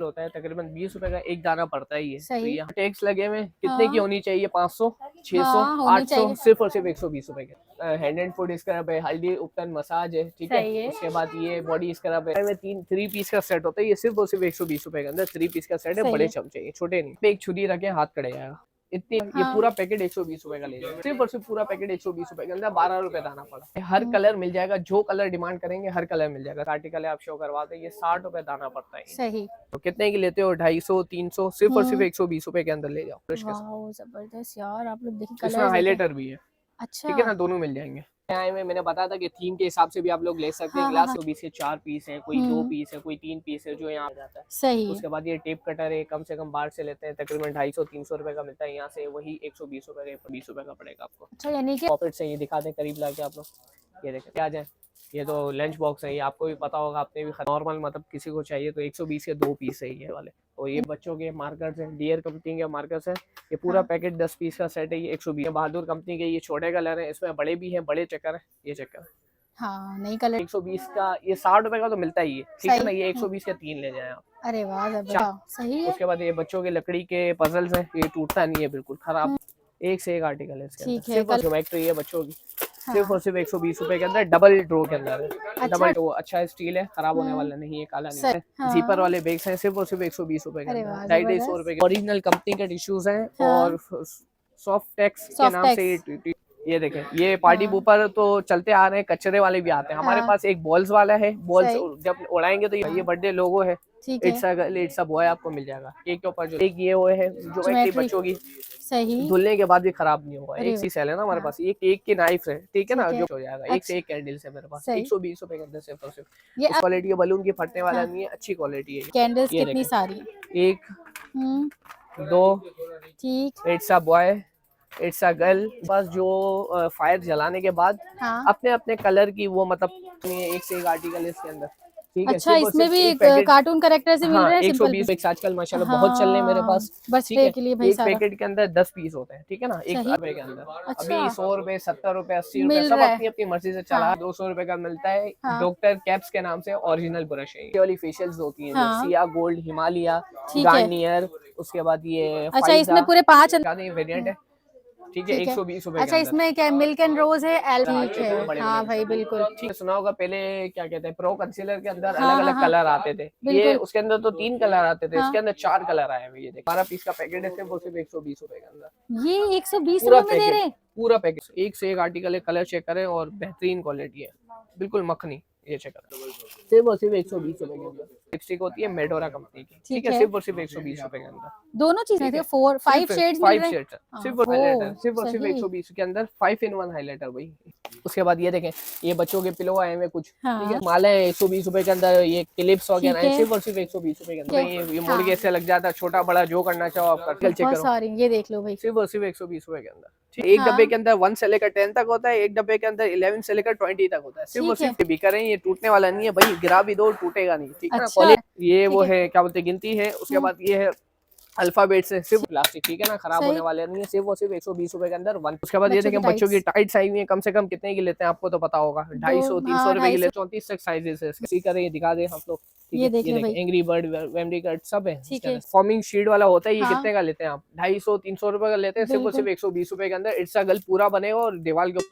होता है तकरीबन 20 रुपए का एक दाना पड़ता है ये। तो सही। यहाँ टैक्स लगे हुए कितने की हाँ होनी चाहिए? 500, 600, हाँ होनी 800, चाहिए। सिर्फ और सिर्फ 120 रुपए के। हैंड एंड फुट स्क्रब है, हल्दी उपटन मसाज है, ठीक है। सही है। उसके बाद ये बॉडी स्क्रब है, में 3 पीस का सेट होता है, ये सिर्फ और सिर्फ 120 रुपए के अंदर 3 पीस का सेट है। सही बड़े है। चमचे, ये छोटे नहीं। एक छुरी रखे हाथ कड़े जाएगा इतनी। ये हाँ पूरा पैकेट 120 रुपए का ले जाएगा, सिर्फ और सिर्फ पूरा पैकेट 120 रुपए के अंदर 12 रुपए दाना पड़ा। हर कलर मिल जाएगा, जो कलर डिमांड करेंगे हर कलर मिल जाएगा। आर्टिकल है आप शो करवाते हैं, ये 60 रुपए दाना पड़ता है। सही। तो कितने की लेते हो? 250, 300, सिर्फ और सिर्फ 120 रुपए के अंदर ले जाओ। वाह जबरदस्त यार, आप लोग देखिए इसमें कलर्स देखें। हाइलाइटर भी है, अच्छा। ठीक है ना, दोनों मिल जाएंगे। आए में मैंने बताया था कि थीम के हिसाब से भी आप लोग ले सकते हैं। हाँ हाँ ग्लास हाँ। 120 के 4 पीस है, कोई 2 पीस है, कोई 3 पीस है, जो यहाँ आ जाता है। सही। उसके बाद ये टेप कटर है, कम से कम बाहर से लेते हैं तकरीबन 250-300 रुपए का मिलता है, यहाँ से वही 120 रुपए का 20 रुपए का पड़ेगा आपको। अच्छा यानी कि पॉकेट से ये दिखा दें करीब लाके आप लोग, ये देखें क्या जाए। ये तो लंच बॉक्स है, ये आपको भी पता होगा, आपने भी नॉर्मल मतलब किसी को चाहिए तो 120 के 2 पीस है ये वाले। और ये बच्चों के मार्कर्स हैं, डियर कंपनी के मार्कर्स हैं। ये पूरा हाँ। पैकेट 10 पीस का सेट है, ये 120। बहादुर कंपनी के ये छोटे कलर है, इसमें बड़े भी हैं, बड़े चक्कर है, ये चक्कर हाँ नई कलर 120 का। ये 60 रुपए का तो मिलता ही है, ठीक है सही। ना। ये 120 के 3 ले जाएं आप। अरे वाह जबरदस्त, सही है। उसके बाद ये बच्चों के लकड़ी के पजल्स हैं, ये टूटता नहीं है बिल्कुल खराब। एक से एक आर्टिकल है इसके अंदर। ठीक है सिर्फ ज्योमेट्री है बच्चों की, सिर्फ हाँ। और सिर्फ 120 रुपए के अंदर। डबल ड्रो के अंदर है, अच्छा। डबल ड्रो अच्छा स्टील है, खराब होने वाला नहीं है, काला नहीं है। हाँ। जीपर वाले बैग्स हैं, सिर्फ और सिर्फ 120 रुपए के अरे अंदर। वाह 250 रुपए के ओरिजिनल कंपनी के टिश्यूज हैं। और सॉफ्ट टेक्स के सॉफ्ट नाम से ये देखें, ये पार्टी बूपर तो चलते आ रहे हैं, कचरे वाले भी आते हैं हमारे पास। एक बॉल्स वाला है, बॉल्स जब उड़ाएंगे तो ये बर्थडे लोगो है, इट्स अ बॉय आपको मिल जाएगा। केक के ऊपर जो एक ये वो है जो बच्चों की, सही। धुलने के बाद भी खराब नहीं होगा। एक सी सेल है ना हमारे हाँ। पास, ये केक की नाइफ है, ठीक है ना, ठीक है। जो हो जाएगा। एक से एक कैंडल्स है मेरे पास, सही। 120 रुपए के अंदर सिर्फ और सिर्फ। ये इस क्वालिटी के बलून की फटने वाला हाँ। नहीं है, अच्छी क्वालिटी है। कैंडल्स ये कितनी देखें, सारी? 1 2 ठीक। It's a boy, it's a girl. बस जो फायर जलाने के बाद हाँ। अपने अपने कलर की वो मतलब एक से एक आर्टिकल है इसके अंदर, ठीक है। अच्छा इसमें भी कार्टून कैरेक्टर से मिल रहे हैं। 120 आजकल माशाल्लाह बहुत चल रहे हैं मेरे पास, ठीक है। के लिए भाई एक सारा पैकेट के अंदर 10 पीस होते हैं, ठीक है ना, 1 रुपए के अंदर। अच्छा। अभी 100 रुपए, 70 रुपए, 80 रुपए मिल सब रहा है। अपनी अपनी मर्जी से चला। 200 रुपए का मिलता है। हाँ। डॉक्टर कैप्स के नाम से ओरिजिनल ब्रश है, ये वाली फेशियल्स होती है, हाँ। सिया गोल्ड, हिमालय, ठीक है। गार्नियर। उसके बाद ये अच्छा इसमें पूरे 5 वेरिएंट है, ठीक है। 120 रुपए। अच्छा इसमें क्या मिल्क एंड रोज है, ठीक है। हाँ भाई बिल्कुल ठीक है। सुना होगा पहले क्या कहते हैं, प्रो कंसीलर के अंदर हाँ, अलग अलग हाँ, कलर आते थे। ये बिल्कुल। उसके अंदर तो 3 कलर आते थे, हाँ। इसके अंदर 4 कलर आए हुए। ये देखो 12 पीस का पैकेट है, सिर्फ 120 रुपए के अंदर। ये 120 पूरा रुपए में दे रहे हैं। पूरा पैकेट एक से एक आर्टिकल है, कलर चेक करें और बेहतरीन क्वालिटी है, बिल्कुल मखनी। ये चेक करें, सिर्फ और सिर्फ 120 रुपए के अंदर। लिपस्टिक होती है मेडोरा कंपनी की, ठीक है, सिर्फ और सिर्फ 120 रुपए के अंदर। दोनों चीजें थे, 5 शेड्स मिल रहे हैं। सिर्फ हाइलाइटर, सिर्फ और सिर्फ 120 के अंदर 5-in-1 हाइलाइटर भाई। उसके बाद ये देखें, ये बच्चों के पिलो आए हुए कुछ, ठीक है। माले 120 रुपए के अंदर। ये क्लिप्स वगैरह है, सिर्फ और सिर्फ 120 रुपए के अंदर। ये मोड़ के ऐसे लग जाता है, छोटा बड़ा जो करना चाहो आप कर चेक करो। सॉरी ये देख लो भाई, सिर्फ और सिर्फ 120 रुपए के अंदर, ठीक। एक डब्बे के अंदर 1 से लेकर 10 तक होता है, एक डब्बे के अंदर 11 से लेकर 20 तक होता है। सिर्फ और सिर्फ बीकर है, ये टूटने वाला नहीं है भाई, गिरा भी दो टूटेगा नहीं, ठीक है ना। ये वो है क्या बोलते हैं, गिनती है। उसके बाद ये है अल्फाबेट से, सिर्फ प्लास्टिक, ठीक है ना, खराब होने वाले नहीं है। सिर्फ और सिर्फ 120 रुपए के अंदर 1। उसके बाद ये देखें, बच्चों की टाइट्स आई हुई है, कम से कम कितने की लेते हैं आपको तो पता होगा, 250-300 रुपए की लेते हैं। 34 तक साइजेस है इसके, करें ये दिखा दे आप लोग। ये देखें, एंग्री बर्ड, मेमोरी कार्ड सब है। फॉर्मिंग शीट वाला होता है, ये कितने का लेते हैं आप? 250-300 रुपए का लेते हैं, सिर्फ और सिर्फ 120 रुपए के अंदर। इट्स अ गर्ल पूरा बनेगा और दीवार के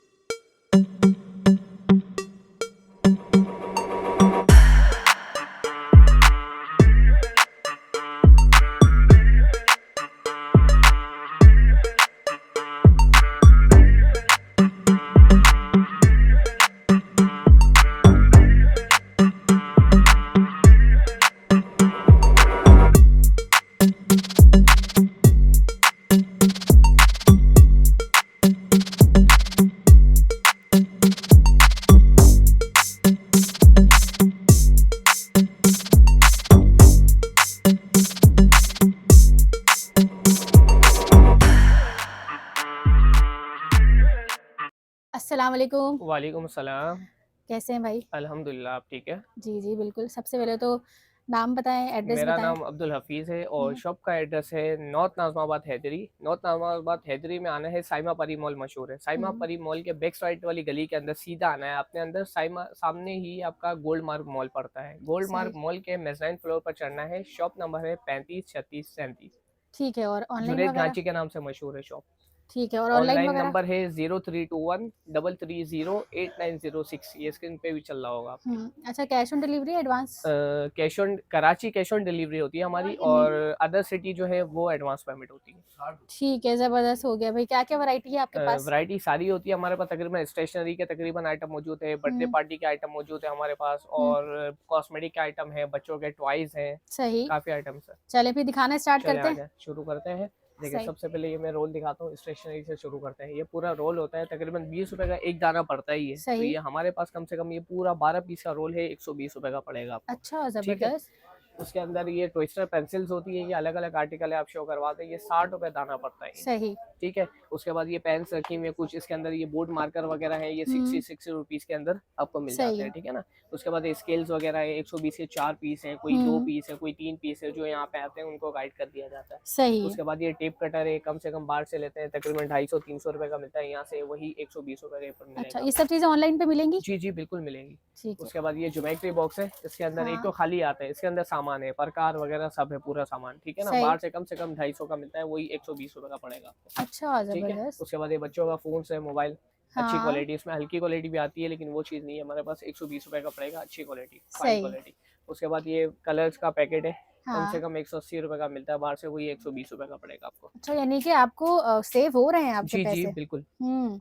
अस्सलाम वालेकुम। वालेकुम अस्सलाम। कैसे हैं भाई? अल्हम्दुलिल्लाह, आप ठीक है? जी जी बिल्कुल। सबसे पहले तो नाम बताएं, एड्रेस मेरा बताएं। नाम अब्दुल हफीज है और हम्म, शॉप का एड्रेस है नॉर्थ नाज़िमाबाद हैदरी। नॉर्थ नाज़िमाबाद हैदरी में आना है, साइमा परी मॉल मशहूर है। साइमा हम्म, परी मॉल के बैक साइड वाली गली के अंदर सीधा आना है आपने, अंदर साइमा सामने ही आपका गोल्ड मार्क मॉल पड़ता है। गोल्ड सही। मार्क मॉल के मेज़ाइन फ्लोर पर चढ़ना है। शॉप नंबर है 35 36 37। ठीक है, और ऑनलाइन जुनेद वगैरह? घांची के नाम से मशहूर है शॉप। ठीक है, और ऑनलाइन ऑनलाइन वगैरह? नंबर है 0321 330 8906। ये स्क्रीन पे भी चल रहा होगा आपके। अच्छा, cash on delivery advance? Cash on Karachi cash on delivery होती है हमारी, और अदर सिटी जो है वो एडवांस पेमेंट होती है। ठीक है, जबरदस्त हो गया भाई। क्या क्या वैरायटी है आपके पास? वैरायटी सारी होती है हमारे पास, तकरीबन स्टेशनरी के तकरीबन आइटम मौजूद है, बर्थडे हम्म, पार्टी के आइटम मौजूद है हमारे पास, हम्म, और कॉस्मेटिक के आइटम है, बच्चों के टॉयज हैं, सही। काफ़ी आइटम्स है। चले फिर दिखाना स्टार्ट चले करते आ हैं। जाए, शुरू करते हैं। देखिए सही। सबसे पहले ये मैं रोल दिखाता हूँ, स्टेशनरी से शुरू करते हैं। ये पूरा रोल होता है, तकरीबन 20 रुपए का एक दाना पड़ता है ये। तो सही। ये हमारे पास कम से कम ये पूरा 12 पीस का रोल है, 120 रुपए का पड़ेगा आपको। अच्छा, ठीक है। जबरदस्त। उसके अंदर ये ट्विस्टर पेंसिल्स होती है, ये अलग अलग आर्टिकल है, आप शो करवाते हैं, ये 60 रुपए दाना पड़ता है। सही। ठीक है। उसके बाद ये पेन्स रखी हुई है कुछ, इसके अंदर ये बोर्ड मार्कर वगैरह है, ये 60 रुपीज़ के अंदर आपको मिल जाते सही। हैं। ठीक है ना। उसके बाद ये स्केल्स वगैरह है, 120 के 4 पीस हैं, कोई 2 पीस है, कोई 3 पीस है, जो यहाँ पे आते हैं उनको गाइड कर दिया जाता है। सही है। उसके बाद ये टेप कटर है, कम से कम बाहर से लेते हैं तकरीबन 250-300 रुपए का मिलता है, यहाँ से वही 120 रुपए के ऊपर अच्छा, मिलेगा। ये सब चीजें ऑनलाइन पे मिलेंगी? जी जी बिल्कुल मिलेंगी। ठीक है। उसके बाद ये ज्योमेट्री बॉक्स है, इसके अंदर एक तो हाँ, खाली आता है, इसके अंदर सामान है, प्रकार वगैरह सब है, पूरा सामान। ठीक है ना। सही। बाहर से कम 250 का मिलता है, वही 120 रुपए का पड़ेगा आपको। अच्छा, ठीक है। जबरदस्त। उसके बाद ये बच्चों का फोन है, मोबाइल, अच्छी हाँ, क्वालिटी, इसमें हल्की क्वालिटी भी आती है लेकिन वो चीज़ नहीं है हमारे पास, 120 रुपए का पड़ेगा, अच्छी क्वालिटी, फाइन सही। क्वालिटी। उसके बाद ये कलर्स का पैकेट है, कम से हाँ। कम 180 रुपए का मिलता है, बाहर से वही 120 रुपए का पड़ेगा आपको। अच्छा, यानी कि आपको सेव हो रहे हैं आपके जी जी पैसे। बिल्कुल। हम्म।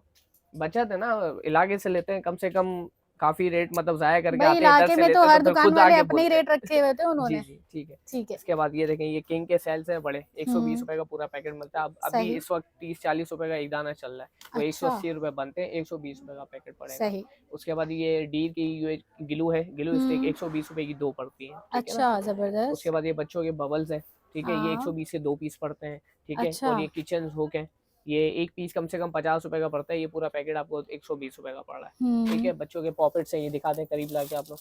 बचत है ना, इलाके से लेते हैं, कम से कम काफी रेट मतलब जाया करके भाई आते हैं, इधर इलाके से में तो लेते हैं तो हर फिर दुकान खुद वाले आके अपने ही बोलते रेट रखे हुए थे हैं। जी उन्होंने। जी ठीक है। ठीक है। इसके बाद ये देखें, ये किंग के सेल्स है बड़े, 120 हम्म। रुपए का पूरा पैकेट मिलता है। अब अभी सही। इस वक्त 30-40 रुपए का एक दाना चल रहा है, तो अच्छा। 180 रुपए बनते हैं, 120 रुपए का पैकेट पड़ेगा। सही। उसके बाद ये डी की ग्लू है, ग्लू स्टिक हम्म। 120 रुपए की 2 पड़ती है। ठीक है ना। अच्छा, उसके जबरदस्त। बाद ये बच्चों के बबल्स है, ठीक है, ये हाँ। 120 के 2 पीस पड़ते हैं। ठीक है। अच्छा। और ये किचन हुक है, ये एक पीस कम से कम 50 रुपए का पड़ता है, ये पूरा पैकेट आपको 120 रुपए का पड़ रहा है। ठीक हम्म। है। बच्चों के पॉकेट्स हैं, ये दिखाते हैं करीब लाके आप लोग,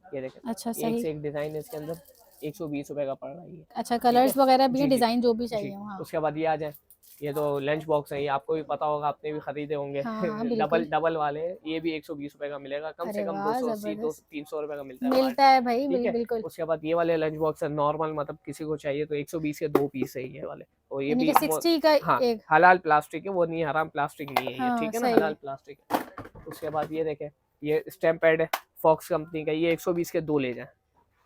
ये देखें, अच्छा, ये एक सही। से एक डिज़ाइन है इसके अंदर, 120 रुपए का पड़ रहा है ये। अच्छा, ठीक है। कलर्स वगैरह भी हैं, जी जी डिजाइन जो भी जी। चाहिए हो। हाँ। उसके बाद ये आ जाए, ये तो लंच बॉक्स है, ये आपको भी पता होगा, आपने भी खरीदे होंगे। हाँ, डबल बिल्कुल। डबल वाले हैं, ये भी 120 रुपए का मिलेगा, कम से अरे कम वाह, 280 जबरदस्त। 300 रुपए का मिलता है बाहर मिलता से। है भाई, ठीक है। बिल्कुल। उसके बाद ये वाले लंच बॉक्स है नॉर्मल, मतलब किसी को चाहिए तो 120 के 2 पीस है ये वाले, और ये यानी भी कि 60 का हाँ एक। हलाल प्लास्टिक है, वो नहीं है, हराम प्लास्टिक नहीं है ये। हाँ, ठीक है ना, सही हलाल है। प्लास्टिक है। उसके बाद ये देखें, ये स्टैम्प पैड है, फॉक्स कंपनी का, ये 120 के 2 ले जाए,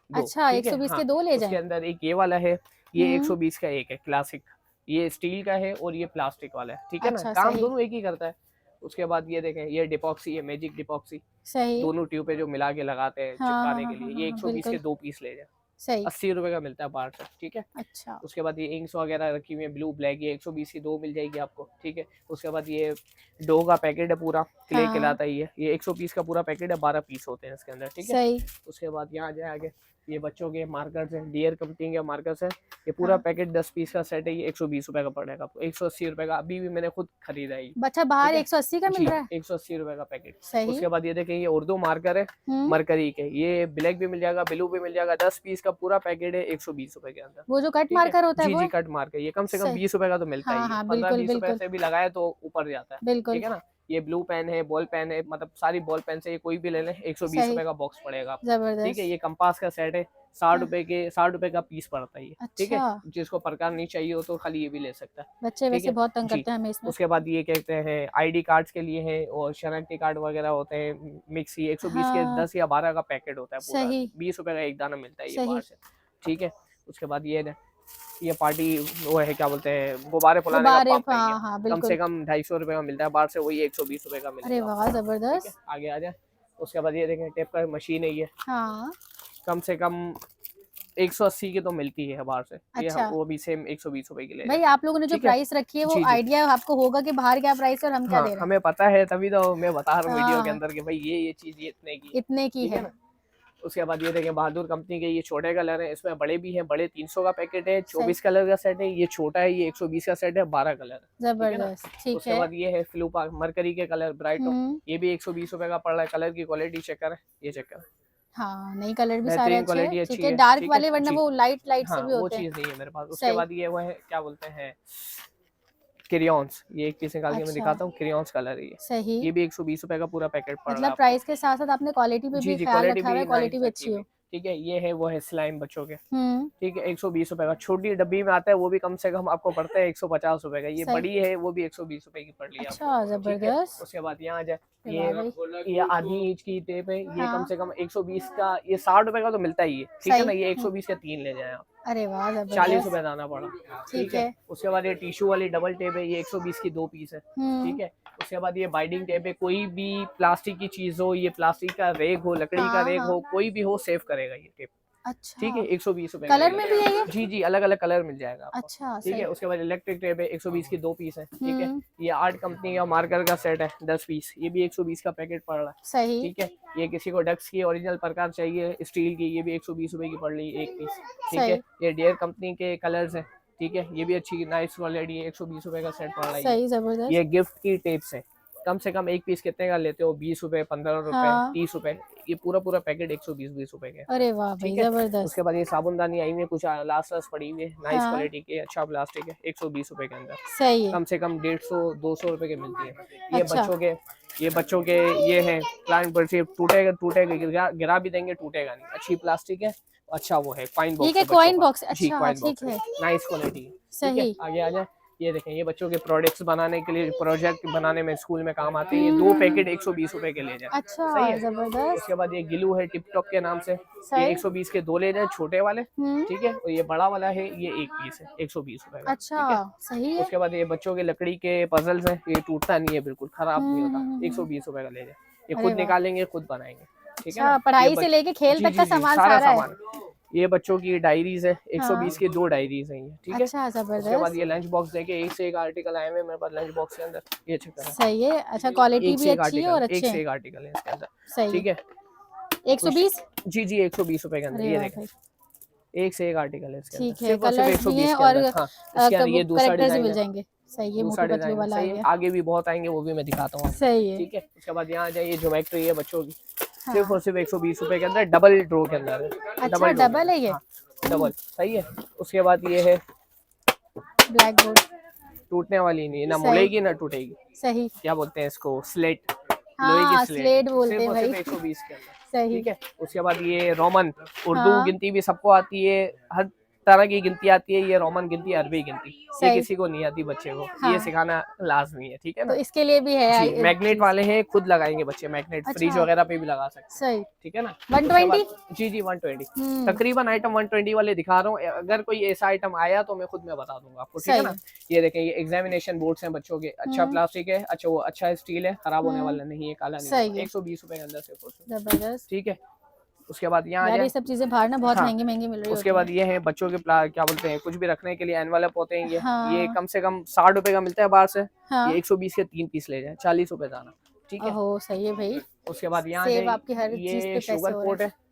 2। अच्छा, ठीक है। 120 हाँ। के 2 ले उसके जाएं। अंदर एक ये वाला है, ये हम्म। 120 का एक है क्लासिक, ये स्टील का है और ये प्लास्टिक वाला है। ठीक है ना, अच्छा, काम सही। दोनों एक ही करता है। उसके बाद ये देखें, ये डिपॉक्सी है, मैजिक डिपॉक्सी, सही। दोनों ट्यूब पे जो मिला के लगाते हैं हाँ, हाँ, चिपकाने हाँ, के हाँ, लिए, हाँ, ये हाँ, 120 के बिल्कुल। 2 पीस ले जाए, सही। 80 रुपए का मिलता है बाहर से। ठीक है। अच्छा। उसके बाद ये इंक्स वगैरह रखी हुई है, ब्लू ब्लैक, ये 120 की 2 मिल जाएगी आपको। ठीक है। उसके बाद ये डो का पैकेट है पूरा, क्ले हाँ, कहलाता है ये 120 का पूरा पैकेट है, 12 पीस होते हैं इसके अंदर। ठीक है। सही। उसके बाद यहाँ जाए आगे, ये बच्चों के मार्कर्स हैं, डियर कंपनी के मार्कर्स हैं, ये पूरा हाँ। पैकेट 10 पीस का सेट है, ये 120 रुपए का पड़ेगा आपको, 180 रुपए का। अभी भी मैंने खुद खरीदा है ये। बच्चा ठीक बाहर है 180 का मिल जी, रहा है। 180 रुपए का पैकेट। सही। उसके बाद ये देखें, ये उर्दू मार्कर है, हम्म। मरकरी के, ये ब्लैक भी मिल जाएगा, ब्लू भी मिल जाएगा, 10 पीस का पूरा पैकेट है, 120 रुपए के अंदर। वो जो कट ठीक है। मार्कर होता है जी वो जी है? कट मार्कर, ये कम से कम सही। 20 रुपए का तो मिलता हाँ, ही है, हाँ, बिल्कुल 15-20 रुपए बिल्कुल से भी लगाए तो ऊपर जाता है। बिल्कुल। ठीक है ना। ये ब्लू पेन है, बॉल पेन है, मतलब सारी बॉल पेन से ये कोई भी ले लें, 120 सही। रुपए का बॉक्स पड़ेगा आपको। ठीक है। जबरदस्त। ये कंपास का सेट है, 60 हाँ। रुपए के 60 रुपए का पीस पड़ता है ये। ठीक है। अच्छा। जिसको प्रकार नहीं चाहिए हो तो खाली ये भी ले सकता है। बच्चे ठीक वैसे है बहुत तंग जी। करते हैं हमें इसमें। उसके बाद ये कहते हैं आईडी कार्ड्स के लिए है, और शनाख्ती कार्ड वगैरह होते हैं, मिक्सी 120 के हाँ। 10 या 12 का पैकेट होता है पूरा, सही। 20 रुपए का एक दाना मिलता है ये सही। बाहर से। ठीक है। उसके बाद ये पार्टी वो है, क्या बोलते हैं, गुब्बारे फुलाने का गुब्बारे, पंप है ये, हाँ हाँ, कम से बिल्कुल। कम 250 रुपए का मिलता है, बाहर से वही 120 रुपए का अरे मिलेगा वाह, आपको। ठीक है। जबरदस्त। आगे आ जाए। उसके बाद ये देखें, टेप का मशीन है ये, हाँ। कम से कम 180 की तो मिलती है बाहर से, ये अच्छा। वो भी सेम 120 रुपए की ले भाई जाए। आप लोगों ने जो ठीक है। प्राइस रखी है वो जी जी आइडिया आपको होगा कि बाहर क्या प्राइस है और हम क्या हाँ, दे रहे हैं। हमें पता है, तभी तो मैं बता रहा हूँ वीडियो के हाँ, अंदर कि भाई ये चीज़ ये इतने की है। इतने की ठीक है है। ना। उसके बाद ये देखें, बहादुर कंपनी के ये छोटे कलर हैं, इसमें बड़े भी हैं, बड़े 300 का पैकेट है, सही। 24 कलर का सेट है, ये छोटा है, ये 120 का सेट है, 12 कलर। ठीक है ना। जबरदस्त। ठीक उसके है। बाद ये है फ्लूपा मरकरी के कलर ब्राइटो, हम्म। ये भी 120 रुपए का पड़ रहा है, कलर की क्वालिटी चेक करें, ये चेक करें, हाँ नई कलर भी सारे बेहतरीन अच्छे क्वालिटी हैं, अच्छी ठीक है। है, डार्क ठीक वाले है वरना जी। वो लाइट लाइट से हाँ भी वो होते हैं। चीज़ नहीं है मेरे पास। उसके सही। बाद ये वो है क्या बोलते हैं क्रेयॉन्स, ये एक पीस निकाल के मैं अच्छा दिखाता हूँ, क्रेयॉन्स कलर है सही। ये भी 120 रुपए का पूरा पैकेट पड़ रहा है मतलब आपको। प्राइस के साथ साथ आपने क्वालिटी पे जी भी जी, ख्याल क्वालिटी रखा हुआ है, भी क्वालिटी नाइस भी रखी अच्छी हुई, हो। ठीक है। ये है वो है स्लाइम बच्चों के, हम्म। ठीक है, 120 रुपए का। छोटी डब्बी में आता है वो भी कम से कम आपको पड़ता है 150 रुपए का। ये सही। बड़ी है वो भी 120 रुपए की पड़ रही है आपको, अच्छा ठीक है। जबरदस्त। उसके बाद यहाँ आ जाए, अरे वाह भाई। ये आधी इंच की टेप है, ये कम हाँ से कम 120 का, ये 60 रुपए का तो मिलता ही है, ठीक है सही। ना। ये 120 के 3 ले जाए आप, अरे वाह 40 जबरदस्त। रुपए दाना पड़ा, ठीक ठीक है। है। उसके बाद ये टिश्यू वाली डबल टेप है, ये 120 की 2 पीस है, हम्म। ठीक है। उसके बाद ये बाइंडिंग टेप है, कोई भी प्लास्टिक की चीज हो, ये प्लास्टिक का रेग हो, लकड़ी का हाँ रेग हाँ। हो, कोई भी हो, सेव करेगा ये टेप, ठीक है। अच्छा 120 रुपए कलर में भी है ये? जी जी, अलग अलग कलर मिल जाएगा आपको, अच्छा ठीक सही। है। उसके बाद इलेक्ट्रिक टेप है, 120 की 2 पीस है, ठीक है। हम्म। ये आर्ट कंपनी का मार्कर का सेट है 10 पीस, ये भी 120 का पैकेट पड़ रहा है, सही। ठीक है। ये किसी को डक्स की ओरिजिनल प्रकार चाहिए स्टील की, ये भी 120 रुपए की पड़ रही है एक पीस, ठीक है। सही। ये डियर कंपनी के कलर्स है, ठीक है, ये भी अच्छी नाइस क्वालिटी है, 120 रुपए का सेट पड़ रहा है सही जबरदस्त। ये गिफ्ट की टेप्स है, कम से कम एक पीस कितने का लेते हो, 20 रुपए, 15 रुपए, हाँ। 30 रुपए, ये पूरा पूरा पैकेट 120 रुपए के, अरे वाह भाई ठीक है। जबरदस्त। उसके बाद ये साबुनदानी आई हुई है, कुछ लास्ट पड़ी हुई है, नाइस हाँ क्वालिटी के, अच्छा प्लास्टिक है, 120 रुपए के अंदर, सही है। कम से कम 150-200 रुपए के मिलती है। अच्छा ये बच्चों के ये है क्लाइंट पर, टूटेगा टूटेगा, गिरा भी देंगे टूटेगा नहीं, अच्छी प्लास्टिक है, अच्छा वो है कॉइन ठीक बॉक्स है है कॉइन बच्चों बॉक्स। का, जी अच्छा कॉइन ठीक बॉक्स है, है नाइस क्वालिटी है, ठीक है। सही। आगे आ जाए, ये देखें, ये बच्चों के प्रोडक्ट्स बनाने के लिए, प्रोजेक्ट बनाने में स्कूल में काम आते हैं, ये 2 पैकेट 120 रुपए के ले जाए, अच्छा सही है। जबरदस्त। उसके बाद ये गिलू है टिकटॉक के नाम से, ये सही। 120 के 2 ले जाए छोटे वाले, ठीक है। और ये बड़ा वाला है, ये एक पीस है 120 रुपए का, अच्छा ठीक है। सही है। उसके बाद ये बच्चों के लकड़ी के पजल्स हैं, ये टूटता नहीं है, बिल्कुल खराब नहीं होता, हम्म। 120 रुपए का ले जाए, ये अरे खुद वाह। निकालेंगे खुद बनाएंगे, ठीक है अच्छा ना। पढ़ाई से लेके खेल जी तक जी का जी, सामान सारा सारा है। सामान, ये बच्चों की डायरीज है, 120 हाँ की 2 डायरीज हैं ये, ठीक है। अच्छा उसके बाद जबरदस्त। ये लंच बॉक्स देखे, एक से एक आर्टिकल आए हुए मेरे पास लंच बॉक्स के अंदर, ये चेक करें, सही है। अच्छा क्वालिटी एक भी से एक अच्छी है और आर्टिकल, एक अच्छे से हैं। एक आर्टिकल है इसके अंदर, सही ठीक है। है। 120। जी जी, 120 रुपए के अंदर, अरे ये वाह देखें, भाई एक से एक आर्टिकल है इसके अंदर, ठीक है। सिर्फ और सिर्फ कलर्स भी 120 हैं के और अंदर। हाँ, इसके अंदर ये दूसरा करेक्टर्स भी डिजाइन मिल है, जाएंगे। सही है दूसरा मोटू पतलू डिजाइन है, वाला आ सही है। गया। आगे भी बहुत आएंगे, वो भी मैं दिखाता हूँ, सही है। ठीक है। उसके बाद यहाँ आ जाए, ये ज्योमेट्री है बच्चों की, हाँ। सिर्फ और सिर्फ 120 रुपए के अंदर, डबल ड्रो के अंदर है, अच्छा डबल है ये। हाँ डबल, सही है। उसके बाद ये है, ब्लैक बोर्ड। टूटने वाली नहीं, ना सही। मुड़ेगी ना टूटेगी, सही। क्या बोलते हैं इसको, स्लेट, लोहे हाँ की स्लेट बोलते सिर्फ हैं और भाई। सिर्फ 120 के अंदर, सही। ठीक है। उसके बाद ये रोमन, उर्दू हाँ गिनती भी सबको आती है, हर तरह की गिनती आती है, ये रोमन गिनती, अरबी गिनती, ये सही। किसी को नहीं आती बच्चे को, हाँ ये सिखाना लाजमी है, ठीक है तो ना। इसके लिए भी है जी, मैग्नेट वाले हैं, खुद लगाएंगे बच्चे, मैग्नेट फ्रिज अच्छा वगैरह पे भी लगा सकते हैं, सही। ठीक है ना। 120। जी जी 120, हम्म तकरीबन आइटम 120 वाले दिखा रहा हूँ, अगर कोई ऐसा आइटम आया तो मैं खुद में बता दूंगा आपको, ठीक है सही। ना। ये देखें, ये एग्जामिनेशन बोर्ड्स हैं बच्चों के, अच्छा प्लास्टिक है, अच्छा वो अच्छा स्टील है, खराब होने वाला नहीं है, काला नहीं सही होगा, है। 120 रुपए के अंदर से, जबरदस्त। ठीक है। उसके बाद यहाँ आ यार ये जाए, सब चीजें बाहर ना बहुत हाँ, महंगी महंगी मिल रही उसके होती बाद हैं। ये है बच्चों के क्या बोलते हैं, कुछ भी रखने के लिए एनवेलप होते हैं, ये हाँ कम से कम 60 रुपए का मिलता है बाहर से, हाँ। ये 120 के 3 पीस ले जाए, 40 रुपए दाना, ठीक है। ओहो सही है भाई। उसके बाद यहाँ सेव आपकी हर चीज पे ये पैसे शुगर हो पोट रहे है,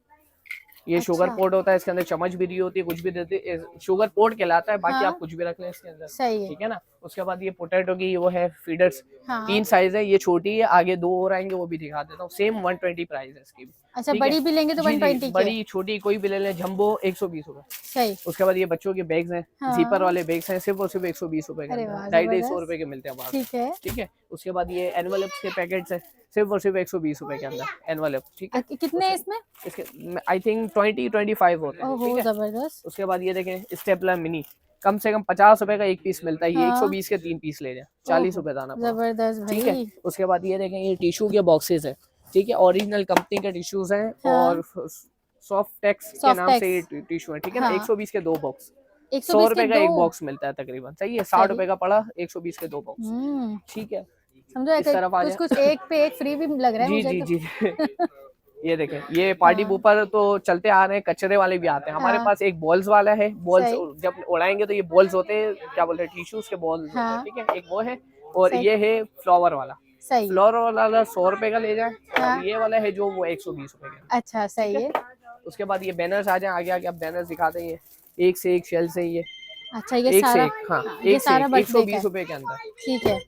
ये शुगर अच्छा। पोट होता है, इसके अंदर चम्मच भी दी होती है, कुछ भी देती है, शुगर पोट कहलाता है, बाकी हाँ आप कुछ भी रख लें इसके अंदर, सही है। ठीक है ना। उसके बाद ये पोटैटो की वो है फीडर्स, हाँ 3 साइज है, ये छोटी है, आगे 2 और आएंगे, वो भी दिखा देता हूँ, सेम 120 प्राइस है इसकी भी, अच्छा ठीक है। बड़ी भी लेंगे तो जी जी, 120 की है। बड़ी छोटी कोई भी ले लें, जंबो 120 रुपए। सही। उसके बाद ये बच्चों के बैग्स हैं, हाँ। जीपर वाले बैग्स हैं, सिर्फ और सिर्फ 120 रुपए के अरे अंदर, वाह 250 जबरदस्त। रुपए के मिलते हैं बाहर, ठीक है। ठीक है। उसके बाद ये एनवेलप्स के पैकेट्स हैं, सिर्फ और सिर्फ 120 रुपए के अंदर एनवेलप, ठीक है। कितने हैं इसमें? इसके आई थिंक 20-25 होते हैं, ओहो ठीक है। जबरदस्त। उसके बाद ये देखें स्टेपलर मिनी, कम से कम 50 रुपए का एक पीस मिलता है, ये हाँ। 120 के 3 पीस ले जाए, 40 रुपए दाना पड़ा, जबरदस्त ठीक है। भाई। उसके बाद ये देखें, ये टिश्यू के बॉक्सेस है, ठीक है, ओरिजिनल कंपनी के टिश्यूज हैं, हाँ। और सॉफ्ट टेक्स के सॉफ्ट नाम से टेक्स। ये टिश्यू है, ठीक है ना। हाँ 120 के 2 बॉक्स, 100 120 रुपए के का एक 2। बॉक्स मिलता है तकरीबन, सही है, 60 रुपए का पड़ा, 120 के 2 बॉक्स, ठीक है। समझो इस तरफ आ कुछ जाए, कुछ एक पे एक फ्री भी लग रहा है जी मुझे जी तो। जी ये देखें, ये पार्टी हाँ। बुपर तो चलते आ रहे हैं, कचरे वाले भी आते हैं हमारे हाँ। पास, एक बॉल्स वाला है, बॉल्स सही। जब उड़ाएंगे तो ये बॉल्स होते हैं, क्या बोलते हैं, टिश्यूज के बॉल्स होते हैं, हाँ। ठीक है, एक वो है, और सही। ये है फ्लावर वाला, सही। फ्लावर वाला 100 रुपए का ले जाए, हाँ। और ये वाला है जो वो 120 रुपए का, अच्छा सही है। उसके बाद ये बैनर्स आ जाए, आगे आगे आप बैनर्स दिखाते हैं, ये एक से एक शेल्स है, ये अच्छा ये एक से सारा एक, हाँ ये एक से सारा एक, बर्थडे का 120 है। रुपए के अंदर, ठीक है।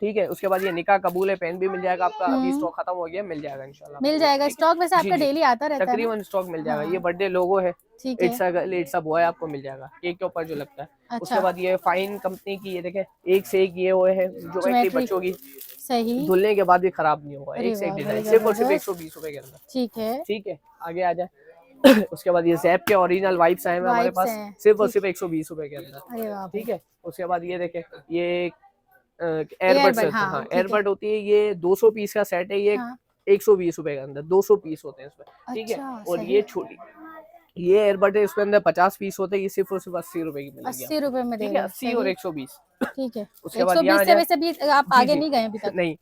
ठीक है। उसके बाद ये निकाह कबूल है पेन भी मिल जाएगा आपका, अभी हम्म। स्टॉक खत्म हो गया, मिल जाएगा इंशाल्लाह। मिल जाएगा स्टॉक, वैसे जी आपका जी, डेली आता रहता है ना? तकरीबन स्टॉक मिल जाएगा। हाँ। ये बर्थडे लोगो है, ठीक है। इट्स अ बॉय आपको मिल जाएगा केक के ऊपर जो लगता है। अच्छा। उसके बाद ये फाइन कंपनी की, ये देखें एक से एक ये वो है ज्योमेट्री ज्योमेट्री। बच्चों की, सही। धुलने के बाद भी खराब नहीं होगा, अरे एक से एक वाह भाई डिजाइन, सिर्फ और सिर्फ जबरदस्त। 120 रुपए के अंदर। ठीक है। ठीक है, आगे आ जाए। उसके बाद ये जैप के ओरिजिनल वाइप्स आए हैं हमारे वाइब्स पास, हैं। सिर्फ और ठीक। सिर्फ 120 रुपए के अंदर। अरे वाह भाई। ठीक है। उसके बाद ये देखें, ये एयरबड्स एयरबड, रहते हैं, हाँ हाँ ठीक है। एयरबड होती है, ये 200 पीस का सेट है, ये हाँ। 120 रुपए के अंदर 200 पीस होते हैं इसमें। ठीक है। अच्छा और सही। ये छोटी, ये एयरबड है, इसके अंदर 50 पीस होते हैं, ये सिर्फ और सिर्फ 80 रुपए की मिलेगी 80 आपको। रुपए में दे ठीक रहे है, हो, 80 और सही। 120। ठीक है। उसके बाद 120 यहाँ से वैसे भी आप जी आगे जी, नहीं गए अभी तक। नहीं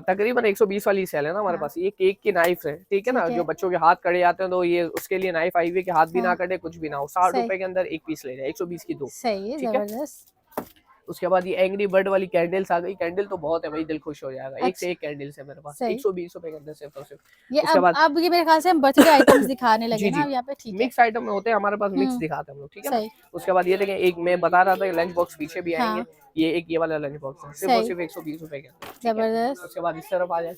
तकरीबन 120 वाली सेल है ना हमारे हाँ। पास। ये केक की नाइफ है, ठीक है ना, ठीक है। जो बच्चों के हाथ कड़े आते हैं तो ये उसके लिए नाइफ आई हुई है कि हाथ भी ना हाँ। कटे, कुछ भी ना हो। 60 सही। रुपए के अंदर एक पीस ले जाए, 120 की 2। सही है, ठीक है। जबरदस्त। उसके बाद ये एंग्री बर्ड वाली कैंडल्स आ गई, कैंडल तो बहुत है भाई, दिल खुश हो जाएगा। एक से अच्छा। एक कैंडल्स है मेरे पास, सही। 120 रुपए के अंदर सिर्फ और सिर्फ। ये उसके बाद अब ये मेरे ख्याल से हम बर्थडे आइटम्स दिखाने लगे जी ना जी, अब यहाँ पे, ठीक है। मिक्स आइटम में होते हैं हमारे पास, मिक्स हम्म। दिखाते हैं हम लोग, ठीक है ना। सही। उसके बाद ये देखें, एक मैं बता रहा था लंच बॉक्स पीछे भी आएंगे, हाँ। ये एक ये वाला लंच बॉक्स है, सिर्फ और सही। सिर्फ 120 रुपए के अंदर। ठीक है। जबरदस्त। उसके बाद इस तरफ आ जाए,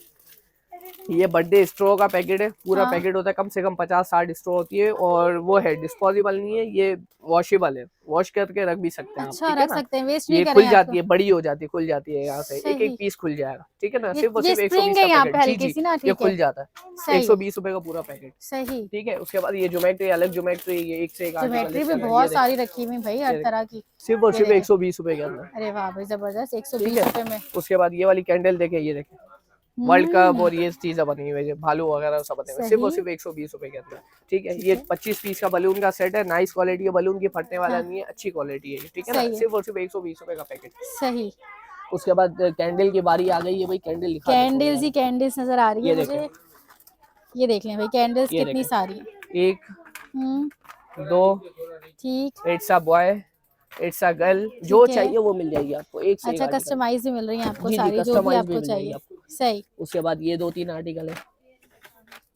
ये बर्थडे स्ट्रॉ का पैकेट है, पूरा हाँ। पैकेट होता है, कम से कम 50-60 स्ट्रॉ होती है, और वो है डिस्पोजेबल नहीं है, ये वॉशेबल है, वॉश करके रख भी सकते हैं आप। अच्छा, ठीक है रख ना, सकते हैं, वेस्ट ये नहीं खुल करेंगे जाती आपको। है, बड़ी हो जाती है, खुल जाती है, यहाँ से एक सही। एक पीस खुल जाएगा। ठीक है ना, सिर्फ और ये सिर्फ स्प्रिंग 120 है का यहाँ पैकेट। पे जी हल्की जी, सी ना, ये ठीक है। खुल जाता है, सही है। 120 रुपए का पूरा पैकेट। सही। ठीक है। उसके बाद ये ज्योमेट्री, अलग ज्योमेट्री, ये एक से एक आर्टिकल ज्योमेट्री भी इसके अंदर, बहुत ये सारी रखी हुई भाई, हर देखें, तरह की। सिर्फ और ये सिर्फ देखें। 120 रुपए के अंदर। अरे वाह भाई जबरदस्त, ठीक 120 है। रुपए में। उसके बाद ये वाली कैंडल देखें, ये देखें वर्ल्ड कप हम्म। और ये चीजें बनी हुई है, भालू वगैरह सब बने हुए, सिर्फ सही। और सिर्फ 120 रुपए के अंदर। ठीक है। ठीक ये है। 25 पीस का बलून का सेट है, नाइस क्वालिटी है बलून की, फटने वाला हाँ। नहीं है, अच्छी क्वालिटी है। ठीक है ना, सही है। सिर्फ और सिर्फ 120 रुपए का पैकेट। सही। उसके बाद कैंडल की बारी आ गई है भाई, कैंडल दिखा दे थोड़ी कैंडल्स ही यार। कैंडल्स नजर आ रही ये है मुझे। देखें, ये देख लें भाई, कैंडल्स ये कितनी देखें, सारी हैं। एक हम्म। 2, ठीक। It's a boy, it's a girl, जो ठीक है। चाहिए वो मिल जाएगी आपको, एक से एक अच्छा, आर्टिकल। कस्टमाइज भी मिल रही है आपको जी जी, सारी, जो भी कस्टमाइज भी आपको मिल जाएगी चाहिए। आपको। सही। उसके बाद ये 2-3 आर्टिकल है,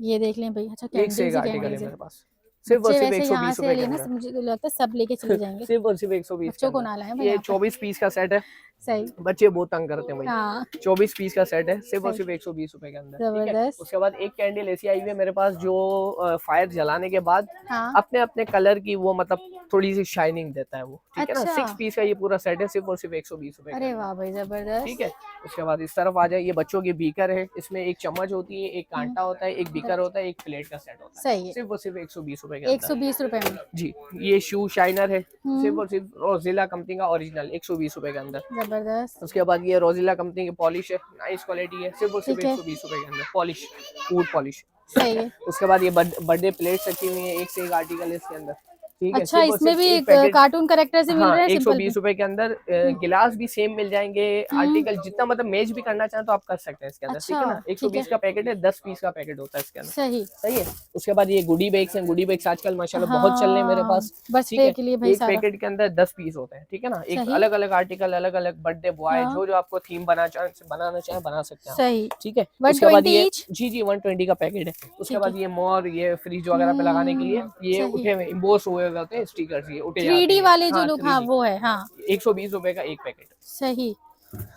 ये देख लें भाई। अच्छा, एक से एक कैंडल्स ही आर्टिकल है कैंडल्स है। मेरे पास, सिर्फ और बच्चे सिर्फ वैसे यहाँ 120 से रुपए के लेना, अंदर। मुझे लगता है सब लेके चले जाएंगे। सिर्फ और सिर्फ 120 के बच्चों को अंदर। ना लाएं भाई ये यहाँ पे। 24 पीस का सेट है, सही। बच्चे बहुत तंग करते हैं भाई। हाँ। 24 पीस का सेट है, सिर्फ और सही। सिर्फ 120 रुपए के अंदर। ठीक है। जबरदस्त। उसके बाद एक कैंडल ऐसी आई हुई है मेरे पास, जो फायर जलाने के बाद हाँ। अपने अपने कलर की वो मतलब थोड़ी सी शाइनिंग देता है वो। ठीक है ना, अच्छा। 6 पीस का ये पूरा सेट है, सिर्फ और सिर्फ 120 रुपए के अरे अंदर। वाह भाई जबरदस्त। ठीक है। उसके बाद इस तरफ आ जाए, ये बच्चों की बीकर है, इसमें एक चम्मच होती है, एक कांटा होता है, एक बीकर होता है, एक प्लेट का सेट होता है। सही है। सिर्फ और सिर्फ 120 रुपए के अंदर। 120 रुपए में। जी। ये शू शाइनर है, हम्म। सिर्फ और सिर्फ रोजिला कंपनी का ओरिजिनल, 120 रुपए के अंदर। जबरदस्त। उसके बाद ये रोजिला कंपनी की पॉलिश है, नाइस क्वालिटी है, सिर्फ और सिर्फ ठीक है। 120 रुपए के अंदर, पॉलिश, वुड पॉलिश। सही है। उसके बाद ये बर्थडे प्लेट्स रखी हुई है, एक से एक आर्टिकल है इसके अंदर। ठीक है। अच्छा, सिर्फ और इसमें सिर्फ भी एक पैकेट, कार्टून कैरेक्टर से मिल हाँ रहे हैं, सिंपल 120 रुपए के अंदर। गिलास भी सेम मिल जाएंगे, आर्टिकल जितना मतलब मेज भी करना चाहें तो आप कर सकते हैं इसके अंदर। ठीक है ना, अच्छा, 120 ठीक का पैकेट है, 10 पीस का पैकेट होता है इसके अंदर। सही। सही है। उसके बाद ये गुडी बैग्स हैं, गुडी बैग्स आजकल माशाल्लाह बहुत चल रहे हैं मेरे हाँ, पास। ठीक बर्थडे है। के लिए भाई एक सारा। पैकेट के अंदर 10 पीस होते हैं। ठीक है ना, एक सही। अलग अलग आर्टिकल, अलग अलग बर्थडे बॉय, हाँ। जो जो आपको थीम बनाना चाहे बना सकते हैं आप। सही। ठीक है। 120 उसके बाद ये each? जी जी 120 का पैकेट है। उसके ठीक बाद है। ये मोर, ये फ्रिज वगैरह पे लगाने के लिए ये सही। उठे हुए इम्बोस हुए होते हैं स्टिकर्स, ये उठे जाते 3D हैं। वाले जो हाँ, लोग, हाँ 3D, वो है, हाँ 120 रुपए का एक पैकेट। सही।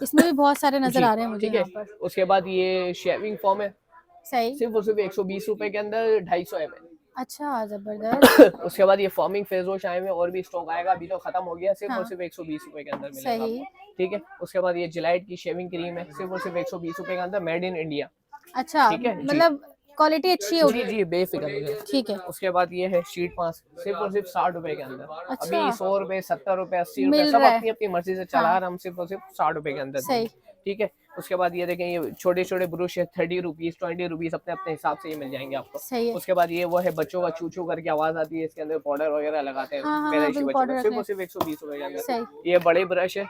इसमें भी बहुत सारे नजर जी। आ रहे हैं मुझे ठीक है। यहाँ पर। उसके बाद ये शेविंग फॉर्म है, सही। सिर्फ और सिर्फ 120 रुपए के अंदर, 250 ml। अच्छा, जबरदस्त। उसके बाद ये फॉर्मिंग फेस वॉश आए हुए, और भी स्टॉक आएगा, अभी तो खत्म हो गया, सिर्फ हाँ। और सिर्फ 120 रुपए के अंदर मिलेगा सही। आपको। ठीक है। उसके बाद ये जिलाइट की शेविंग क्रीम है, सिर्फ और सिर्फ 120 रुपए के अंदर, मेड इन इंडिया। अच्छा, ठीक है जी। मतलब क्वालिटी अच्छी जी होगी। जी, बेफिक्र हो जाए। ठीक है। उसके बाद ये है शीट मास्क, सिर्फ और सिर्फ 60 रुपए के अंदर। अच्छा। अभी 100 रुपए, 70 रुपए, 80 रुपए, मिल सब रहा है। अपनी अपनी मर्जी से चला हाँ। रहे, हम सिर्फ और सिर्फ 60 रुपए के अंदर सही। देंगे। ठीक है। उसके बाद ये देखें, ये छोटे छोटे ब्रुश है, 30 रुपीज, 20 रुपीज, अपने अपने हिसाब से ये मिल जाएंगे आपको। सही है। उसके बाद ये वो है बच्चों का चू चू करके आवाज आती है, इसके अंदर पाउडर वगैरह लगाते हैं हाँ, हाँ, पैदाइशी बिल्कुल बच्चों powder को, सिर्फ रखने। और सिर्फ 120 रुपए के अंदर। सही। ये बड़े ब्रश है,